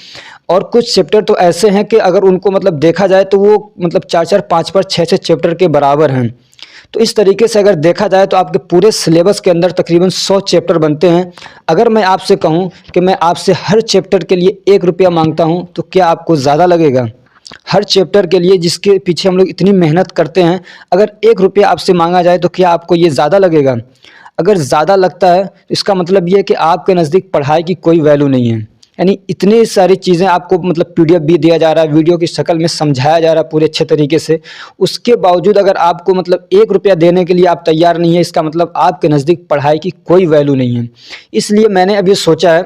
और कुछ चैप्टर तो ऐसे हैं कि अगर उनको मतलब देखा जाए तो वो मतलब 4-4, 5-5, 6-6 चैप्टर के बराबर हैं। तो इस तरीके से अगर देखा जाए तो आपके पूरे सिलेबस के अंदर तकरीबन 100 चैप्टर बनते हैं। अगर मैं आपसे कहूं कि मैं आपसे हर चैप्टर के लिए 1 रुपया मांगता हूं, तो क्या आपको ज़्यादा लगेगा? हर चैप्टर के लिए जिसके पीछे हम लोग इतनी मेहनत करते हैं, अगर 1 रुपया आपसे मांगा जाए तो क्या आपको ये ज़्यादा लगेगा? अगर ज़्यादा लगता है तो इसका मतलब ये है कि आपके नज़दीक पढ़ाई की कोई वैल्यू नहीं है। यानी इतनी सारी चीज़ें आपको मतलब PDF भी दिया जा रहा है, वीडियो की शक्ल में समझाया जा रहा है पूरे अच्छे तरीके से, उसके बावजूद अगर आपको मतलब 1 रुपया देने के लिए आप तैयार नहीं है, इसका मतलब आपके नज़दीक पढ़ाई की कोई वैल्यू नहीं है। इसलिए मैंने अभी सोचा है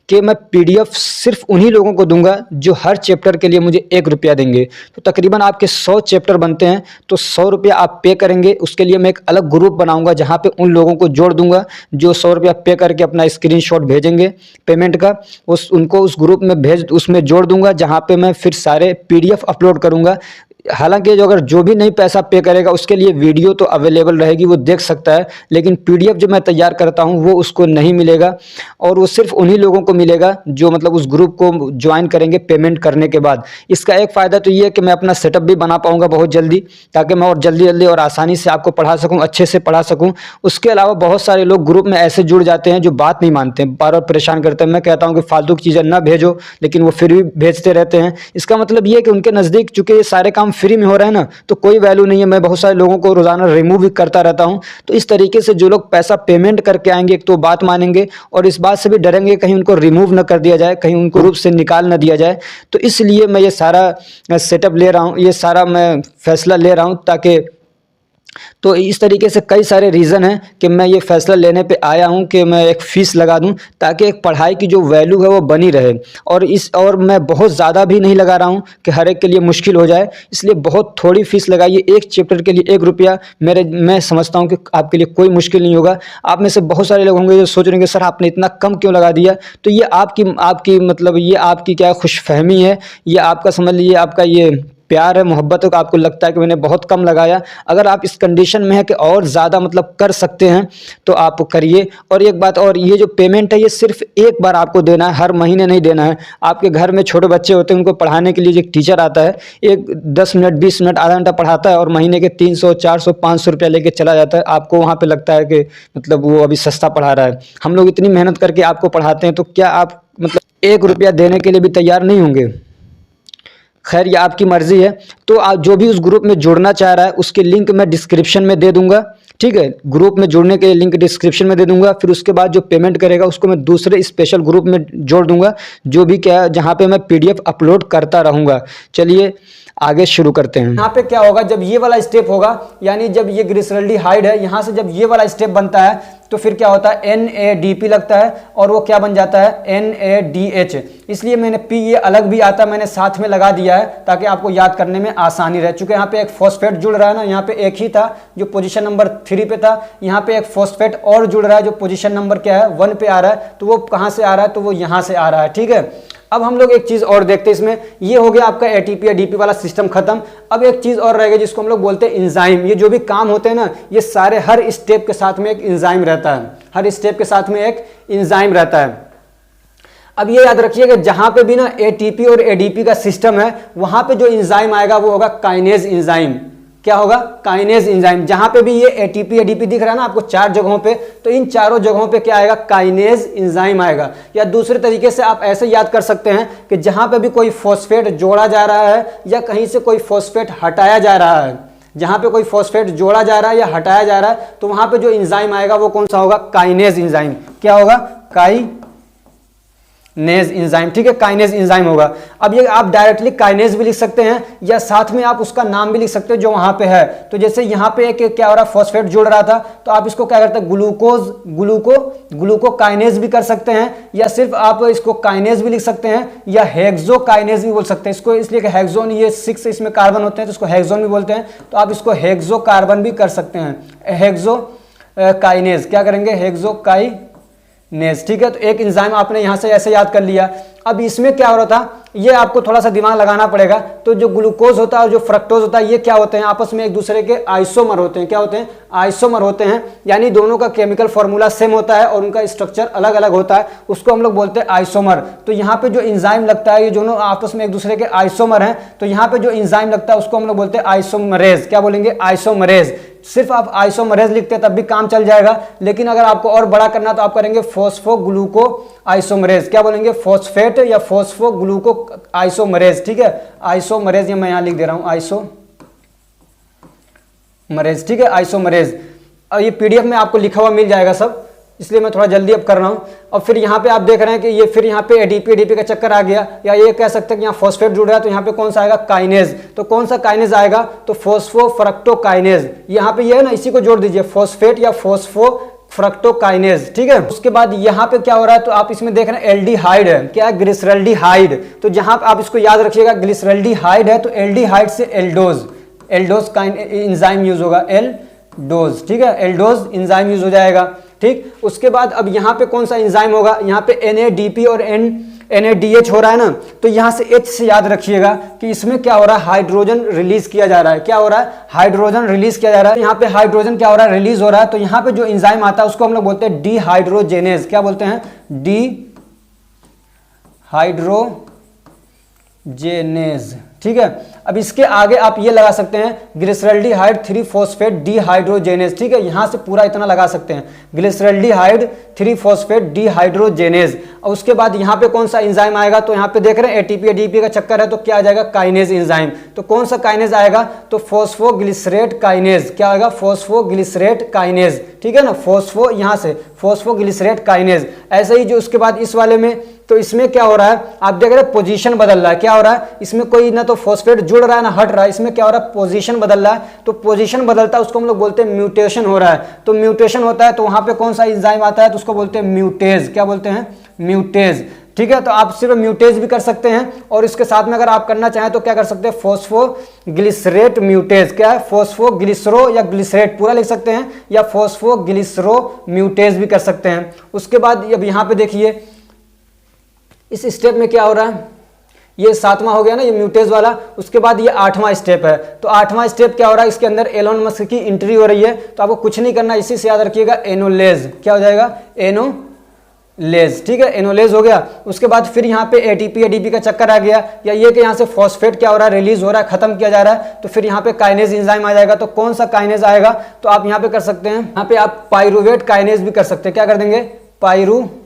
कि मैं PDF सिर्फ उन्हीं लोगों को दूंगा जो हर चैप्टर के लिए मुझे 1 रुपया देंगे। तो तकरीबन आपके 100 चैप्टर बनते हैं, तो 100 रुपया आप पे करेंगे। उसके लिए मैं एक अलग ग्रुप बनाऊंगा जहां पे उन लोगों को जोड़ दूंगा जो 100 रुपया पे करके अपना स्क्रीनशॉट भेजेंगे पेमेंट का, उनको उस ग्रुप में उसमें जोड़ दूंगा जहां पे मैं फिर सारे PDF अपलोड करूंगा। हालांकि जो भी नहीं पैसा पे करेगा उसके लिए वीडियो तो अवेलेबल रहेगी, वो देख सकता है, लेकिन PDF जो मैं तैयार करता हूं वो उसको नहीं मिलेगा, और वो सिर्फ उन्हीं लोगों को मिलेगा जो मतलब उस ग्रुप को ज्वाइन करेंगे पेमेंट करने के बाद। इसका एक फ़ायदा तो ये है कि मैं अपना सेटअप भी बना पाऊंगा बहुत जल्दी, ताकि मैं और जल्दी और आसानी से आपको पढ़ा सकूँ, अच्छे से पढ़ा सकूँ। उसके अलावा बहुत सारे लोग ग्रुप में ऐसे जुड़ जाते हैं जो बात नहीं मानते हैं, बार बार परेशान करते हैं। मैं कहता हूँ कि फालतू की चीज़ें ना भेजो, लेकिन वो फिर भी भेजते रहते हैं। इसका मतलब ये है कि उनके नज़दीक चूंकि ये सारे काम फ्री में हो रहा है ना, तो कोई वैल्यू नहीं है। मैं बहुत सारे लोगों को रोजाना रिमूव भी करता रहता हूं। तो इस तरीके से जो लोग पैसा पेमेंट करके आएंगे, एक तो बात मानेंगे और इस बात से भी डरेंगे कहीं उनको रिमूव न कर दिया जाए, कहीं उनको ग्रुप से निकाल न दिया जाए। तो इसलिए मैं ये सारा सेटअप ले रहा हूं, ये सारा मैं फैसला ले रहा हूं, ताकि तो इस तरीके से कई सारे रीज़न हैं कि मैं ये फैसला लेने पे आया हूँ कि मैं एक फ़ीस लगा दूँ, ताकि एक पढ़ाई की जो वैल्यू है वो बनी रहे। और मैं बहुत ज़्यादा भी नहीं लगा रहा हूँ कि हर एक के लिए मुश्किल हो जाए, इसलिए बहुत थोड़ी फ़ीस लगाइए। एक चैप्टर के लिए 1 रुपया मैं समझता हूँ कि आपके लिए कोई मुश्किल नहीं होगा। आप में से बहुत सारे लोग होंगे जो सोच रहे हैं कि सर आपने इतना कम क्यों लगा दिया। तो ये आपकी मतलब ये आपकी क्या खुशफहमी है, ये आपका समझ लीजिए आपका ये प्यार है, मोहब्बत है, आपको लगता है कि मैंने बहुत कम लगाया। अगर आप इस कंडीशन में है कि और ज़्यादा मतलब कर सकते हैं तो आप करिए। और एक बात और, ये जो पेमेंट है ये सिर्फ एक बार आपको देना है, हर महीने नहीं देना है। आपके घर में छोटे बच्चे होते हैं, उनको पढ़ाने के लिए जो एक टीचर आता है, एक 10 मिनट 20 मिनट आधा घंटा पढ़ाता है और महीने के 300 400 500 रुपया लेके चला जाता है। आपको वहाँ पर लगता है कि मतलब वो अभी सस्ता पढ़ा रहा है। हम लोग इतनी मेहनत करके आपको पढ़ाते हैं, तो क्या आप मतलब 1 रुपया देने के लिए भी तैयार नहीं होंगे? खैर ये आपकी मर्जी है। तो आप जो भी उस ग्रुप में जुड़ना चाह रहा है उसके लिंक मैं डिस्क्रिप्शन में दे दूंगा, ठीक है। ग्रुप में जुड़ने के लिंक डिस्क्रिप्शन में दे दूंगा। फिर उसके बाद जो पेमेंट करेगा उसको मैं दूसरे स्पेशल ग्रुप में जोड़ दूंगा, जो भी क्या है जहाँ पे मैं PDF अपलोड करता रहूँगा। चलिए आगे शुरू करते हैं। यहाँ पे क्या होगा, जब ये वाला स्टेप होगा, यानी जब ये ग्लिसरल्डिहाइड है, यहाँ से जब ये वाला स्टेप बनता है तो फिर क्या होता है NADP लगता है और वो क्या बन जाता है NADH। इसलिए मैंने P ये अलग भी आता है, मैंने साथ में लगा दिया है ताकि आपको याद करने में आसानी रहे। चूंकि यहाँ पे एक फॉस्फेट जुड़ रहा है ना, यहाँ पे एक ही था जो पोजीशन नंबर 3 पे था, यहाँ पे एक फॉस्फेट और जुड़ रहा है जो पोजीशन नंबर क्या है 1 पे आ रहा है। तो वो कहाँ से आ रहा है, तो वो यहाँ से आ रहा है, ठीक है। अब हम लोग एक चीज और देखते हैं इसमें। ये हो गया आपका ATP या DP वाला सिस्टम खत्म। अब एक चीज और रहेगा जिसको हम लोग बोलते हैं एंजाइम। ये जो भी काम होते हैं ना, ये सारे हर स्टेप के साथ में एक एंजाइम रहता है, हर स्टेप के साथ में एक एंजाइम रहता है। अब ये याद रखिए कि जहां पे भी ना ATP और ADP का सिस्टम है, वहां पे जो एंजाइम आएगा वो होगा काइनेज एंजाइम। क्या होगा? Kinase enzyme. जहां पे भी ये ATP ADP दिख रहा है ना आपको 4 जगहों पे, तो इन चारों जगहों पे क्या आएगा? काइनेज एंजाइम आएगा। या दूसरे तरीके से आप ऐसे याद कर सकते हैं कि जहां पे भी कोई फॉस्फेट जोड़ा जा रहा है या कहीं से कोई फॉस्फेट हटाया जा रहा है, जहां पे कोई फॉस्फेट जोड़ा जा रहा है या हटाया जा रहा है, तो वहां पे जो एंजाइम आएगा वो कौन सा होगा? Kinase enzyme. क्या होगा? काइनेज एंजाइम, ठीक है, काइनेज एंजाइम होगा। अब ये आप डायरेक्टली काइनेज भी लिख सकते हैं या साथ में आप उसका नाम भी लिख सकते हैं जो वहां पे है। तो जैसे यहाँ पे एक क्या हो रहा है, फॉस्फेट जुड़ रहा था, तो आप इसको क्या करते हैं? ग्लूकोकाइनेज भी कर सकते हैं, या सिर्फ आप इसको काइनेज भी लिख सकते हैं, या हेक्सोकाइनेज भी बोल सकते हैं इसको। इसलिए कि हेक्सोन, ये 6 इसमें कार्बन होते हैं तो इसको हेक्सोन भी बोलते हैं, तो आप इसको हेक्सोकार्बन भी कर सकते हैं। हेक्सोकाइनेज क्या करेंगे? हेक्सोकाइनेज, ठीक है। तो एक एंजाइम आपने यहां से ऐसे याद कर लिया। अब इसमें क्या हो रहा था, ये आपको थोड़ा सा दिमाग लगाना पड़ेगा। तो जो ग्लूकोज होता है और जो फ्रक्टोज होता है, ये क्या होते हैं? आपस में एक दूसरे के आइसोमर होते हैं। क्या होते हैं? आइसोमर होते हैं, यानी दोनों का केमिकल फॉर्मूला सेम होता है और उनका स्ट्रक्चर अलग अलग होता है, उसको हम लोग बोलते हैं आइसोमर। तो यहाँ पे जो एंजाइम लगता है, ये दोनों आपस में एक दूसरे के आइसोमर हैं, तो यहाँ पे जो एंजाइम लगता है उसको हम लोग बोलते हैं आइसोमरेज। क्या बोलेंगे? आइसोमरेज। सिर्फ आप आइसोमरेज लिखते हैं तब भी काम चल जाएगा, लेकिन अगर आपको और बड़ा करना तो आप करेंगे फॉस्फोग्लूको आइसोमरेज। क्या बोलेंगे? फॉस्फेट या फॉस्फोग्लूको आइसोमरेज, ठीक है। आइसोमरेज, ये मैं यहां लिख दे रहा हूं, आइसोमरेज, ठीक है, आइसोमरेज। और ये PDF में आपको लिखा हुआ मिल जाएगा सब, इसलिए मैं थोड़ा जल्दी अब कर रहा हूं। और फिर यहाँ पे आप देख रहे हैं कि ये फिर यहाँ पे ADP का चक्कर आ गया, या ये कह सकते हैं कि यहाँ फॉस्फेट जुड़ रहा है, तो यहाँ पे कौन सा आएगा? काइनेज। तो कौन सा काइनेज आएगा? तो फॉस्फोफ्रक्टोकाइनेज। यहाँ पे ये है ना, इसी को जोड़ दीजिए, फॉस्फेट या फॉस्फो फ्रक्टोकाइनेज, ठीक है। उसके बाद यहाँ पे क्या हो रहा है, तो आप इसमें देख रहे हैं एल्डिहाइड है, क्या है, ग्लिसरल्डिहाइड। तो जहाँ पे आप इसको याद रखिएगा ग्लिसरल्डिहाइड है तो एल्डिहाइड से एल्डोज, एल्डोज का एंजाइम यूज होगा, एल्डोज, ठीक है, एल्डोज एंजाइम यूज हो जाएगा, ठीक। उसके बाद अब यहाँ पे कौन सा एंजाइम होगा, यहाँ पे NADP और NADH हो रहा है ना, तो यहाँ से H से याद रखिएगा कि इसमें क्या हो रहा है, हाइड्रोजन रिलीज किया जा रहा है। क्या हो रहा है, हाइड्रोजन रिलीज किया जा रहा है। यहाँ पे हाइड्रोजन क्या हो रहा है, रिलीज हो रहा है। तो यहाँ पे जो एंजाइम आता है उसको हम लोग बोलते हैं डीहाइड्रोजेनेज। क्या बोलते हैं, डीहाइड्रोजेनेज, ठीक है। अब इसके आगे आप ये लगा सकते हैं ग्लिसरल्डिहाइड 3-फॉस्फेट डीहाइड्रोजेनेज, ठीक है, यहां से पूरा इतना लगा सकते हैं, ग्लिसरल्डिहाइड 3-फॉस्फेट डीहाइड्रोजेनेज। और उसके बाद यहाँ पे कौन सा एंजाइम आएगा, तो यहाँ पे देख रहे हैं ATP ADP का चक्कर है, तो क्या आ जाएगा, काइनेज एंजाइम। तो कौन सा काइनेज आएगा, तो फॉस्फोग्लिसरेट काइनेज। क्या आएगा, फॉस्फोग्लिसरेट काइनेज, ठीक है ना, फॉस्फो यहाँ से फॉस्फोग्लिसरेट काइनेज। ऐसे ही जो उसके बाद इस वाले में, तो इसमें क्या हो रहा है, आप देख रहे हैं पोजीशन बदल रहा है। क्या हो रहा है, इसमें कोई ना तो फॉस्फेट जुड़ रहा है ना हट रहा है, इसमें क्या हो रहा है, पोजीशन बदल रहा है। तो पोजीशन बदलता है उसको हम लोग बोलते हैं म्यूटेशन हो रहा है। तो म्यूटेशन होता है तो वहां पे कौन सा एंजाइम आता है, तो उसको बोलते हैं म्यूटेज। क्या बोलते हैं, म्यूटेज, ठीक है। तो आप सिर्फ म्यूटेज भी कर सकते हैं और इसके साथ में अगर आप करना चाहें तो क्या कर सकते हैं, फॉस्फोग्लिसरेट म्यूटेज। क्या है, फॉस्फोग्लिसरो या ग्लिसरेट पूरा लिख सकते हैं, या फॉस्फोग्लिसरो म्यूटेज भी कर सकते हैं। उसके बाद अब यहाँ पे देखिए इस स्टेप में क्या हो रहा है, ये 7वां हो गया ना, ये म्यूटेज वाला। उसके बाद ये 8वां स्टेप है। तो 8वां स्टेप क्या हो रहा है, इसके अंदर एलोन मस्क की एंट्री हो रही है। तो आपको कुछ नहीं करना, इसी से याद रखिएगा एनोलेज। क्या हो जाएगा, एनोलेज, ठीक है, एनोलेज हो गया। उसके बाद फिर यहाँ पे ATP ADP का चक्कर आ गया, या ये कि यहाँ से फॉस्फेट क्या हो रहा है, रिलीज हो रहा है, खत्म किया जा रहा है। तो फिर यहाँ पे काइनेज एंजाइम आ जाएगा। तो कौन सा काइनेज आएगा, तो आप यहाँ पे कर सकते हैं, यहाँ पे आप पाइरुवेट काइनेज भी कर सकते हैं। क्या कर देंगे, पाइरुवेट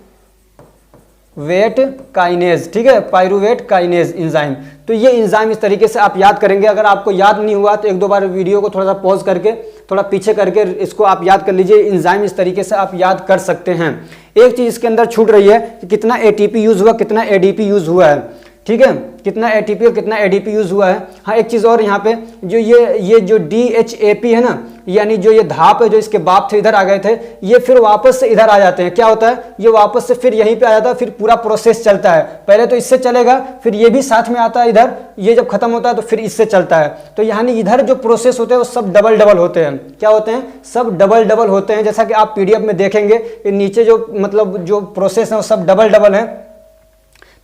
काइनेज, ठीक है, पाइरुवेट काइनेज एंजाइम। तो ये एंजाइम इस तरीके से आप याद करेंगे। अगर आपको याद नहीं हुआ तो 1-2 बार वीडियो को थोड़ा सा पॉज करके थोड़ा पीछे करके इसको आप याद कर लीजिए। एंजाइम इस तरीके से आप याद कर सकते हैं। एक चीज इसके अंदर छूट रही है कि कितना ATP यूज हुआ, कितना ADP यूज हुआ है, ठीक है, कितना ATP और कितना ADP यूज हुआ है। हाँ, एक चीज और यहाँ पे जो ये जो DHAP है ना, यानी जो ये धाप है, जो इसके बाप थे इधर आ गए थे, ये फिर वापस से इधर आ जाते हैं। क्या होता है, ये वापस से फिर यहीं पे आ जाता है, फिर पूरा प्रोसेस चलता है। पहले तो इससे चलेगा, फिर ये भी साथ में आता है इधर, ये जब खत्म होता है तो फिर इससे चलता है। तो यानी इधर जो प्रोसेस होते हैं वो सब डबल डबल होते हैं। क्या होते हैं, सब डबल डबल होते हैं। जैसा कि आप PDF में देखेंगे कि नीचे जो मतलब जो प्रोसेस है वो सब डबल डबल है।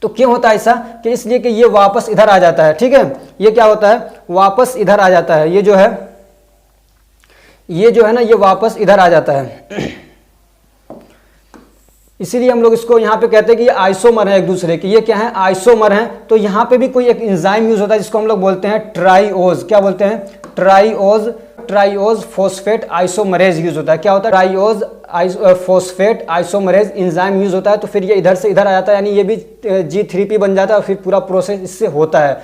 तो क्यों होता है ऐसा, कि इसलिए कि ये वापस इधर आ जाता है, ठीक है, ये क्या होता है, वापस इधर आ जाता है। ये जो है ना, ये वापस इधर आ जाता है। इसीलिए हम लोग इसको यहाँ पे कहते हैं कि ये आइसोमर है एक दूसरे के। ये क्या है, आइसोमर है। तो यहाँ पे भी कोई एक एंजाइम यूज होता है जिसको हम लोग बोलते हैं ट्राइओज। क्या बोलते हैं, ट्राइओज फॉस्फेट आइसोमरेज यूज होता है। क्या होता है, triose phosphate isomerase enzyme use होता है। तो फिर ये इधर से इधर आ जाता है, यानी ये भी G3P बन जाता है और फिर पूरा प्रोसेस इससे होता है।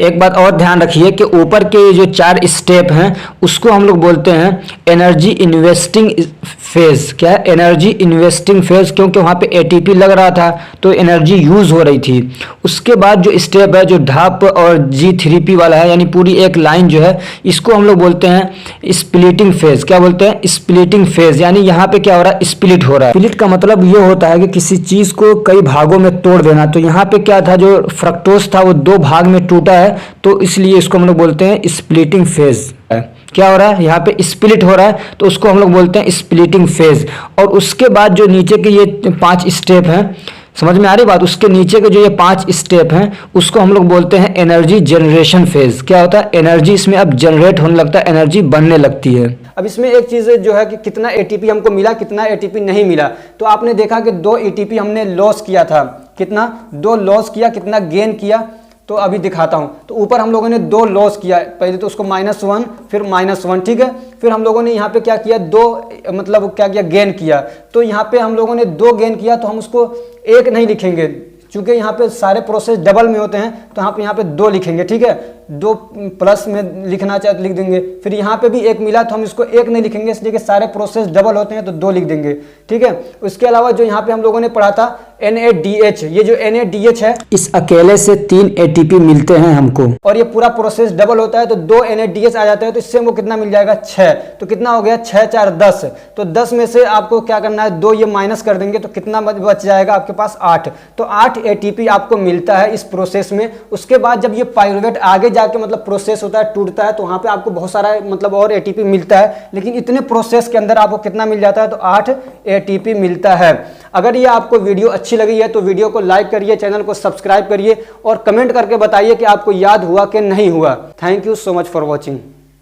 एक बात और ध्यान रखिए कि ऊपर के जो 4 स्टेप हैं उसको हम लोग बोलते हैं एनर्जी इन्वेस्टिंग फेज। क्या है, एनर्जी इन्वेस्टिंग फेज, क्योंकि वहाँ पे ATP लग रहा था तो एनर्जी यूज हो रही थी। उसके बाद जो स्टेप है, जो धाप और G3P वाला है, यानी पूरी एक लाइन जो है, इसको हम लोग बोलते हैं स्प्लिटिंग फेज। क्या बोलते हैं, स्प्लिटिंग फेज, यानी यहाँ पे क्या हो रहा है, स्प्लिट हो रहा है। स्प्लिट का मतलब ये होता है कि किसी चीज को कई भागों में तोड़ देना। तो यहाँ पे क्या था, जो फ्रक्टोज था वो 2 भाग में टूटा है, तो इसलिए इसको हम लोग बोलते हैं स्प्लिटिंग फेज। क्या हो रहा है, यहाँ पे स्प्लिट हो रहा है, तो उसको हम लोग बोलते हैं स्प्लिटिंग फेज। और उसके बाद जो नीचे के ये 5 स्टेप हैं, समझ में आ रही बात, उसके नीचे के जो ये 5 स्टेप हैं उसको हम लोग बोलते हैं एनर्जी जनरेशन फेज। क्या होता है, एनर्जी इसमें अब जनरेट होने लगता है, एनर्जी बनने लगती है। अब इसमें एक चीज जो है कि कितना ATP हमको मिला, कितना ATP नहीं मिला। तो आपने देखा कि 2 ATP हमने लॉस किया था, कितना, 2 लॉस किया, कितना गेन किया, तो अभी दिखाता हूं। तो ऊपर हम लोगों ने 2 लॉस किया, पहले तो उसको -1 फिर -1, ठीक है। फिर हम लोगों ने यहाँ पे क्या किया, 2 मतलब क्या किया, गेन किया। तो यहाँ पे हम लोगों ने 2 गेन किया, तो हम उसको 1 नहीं लिखेंगे, चूंकि यहाँ पे सारे प्रोसेस डबल में होते हैं, तो यहाँ पे 2 लिखेंगे, ठीक है। 2 प्लस में लिखना चाहे तो लिख देंगे। फिर यहाँ पे भी 1 मिला तो हम इसको 1 नहीं लिखेंगे, इसलिए कि सारे प्रोसेस डबल होते हैं तो 2 लिख देंगे, ठीक है। उसके अलावा जो यहाँ पे हम लोगों ने पढ़ा था NADH, ये जो NADH है, इस अकेले से 3 ATP मिलते हैं हमको, और ये पूरा प्रोसेस डबल होता है तो 2 NADH आ जाते हैं, तो इससे हमको कितना मिल जाएगा 6। तो कितना हो गया 6 4 10। तो 10 में से आपको क्या करना है, 2 ये माइनस कर देंगे तो कितना बच जाएगा आपके पास 8। तो 8 ATP आपको मिलता है इस प्रोसेस में। उसके बाद जब ये पाइरुवेट आगे जाके मतलब प्रोसेस होता है, टूटता है, तो वहां पे आपको बहुत सारा मतलब और ATP मिलता है, लेकिन इतने प्रोसेस के अंदर आपको कितना मिल जाता है, तो 8 ATP मिलता है। अगर ये आपको वीडियो अच्छी लगी है तो वीडियो को लाइक करिए, चैनल को सब्सक्राइब करिए और कमेंट करके बताइए कि आपको याद हुआ कि नहीं हुआ। Thank you so much for watching.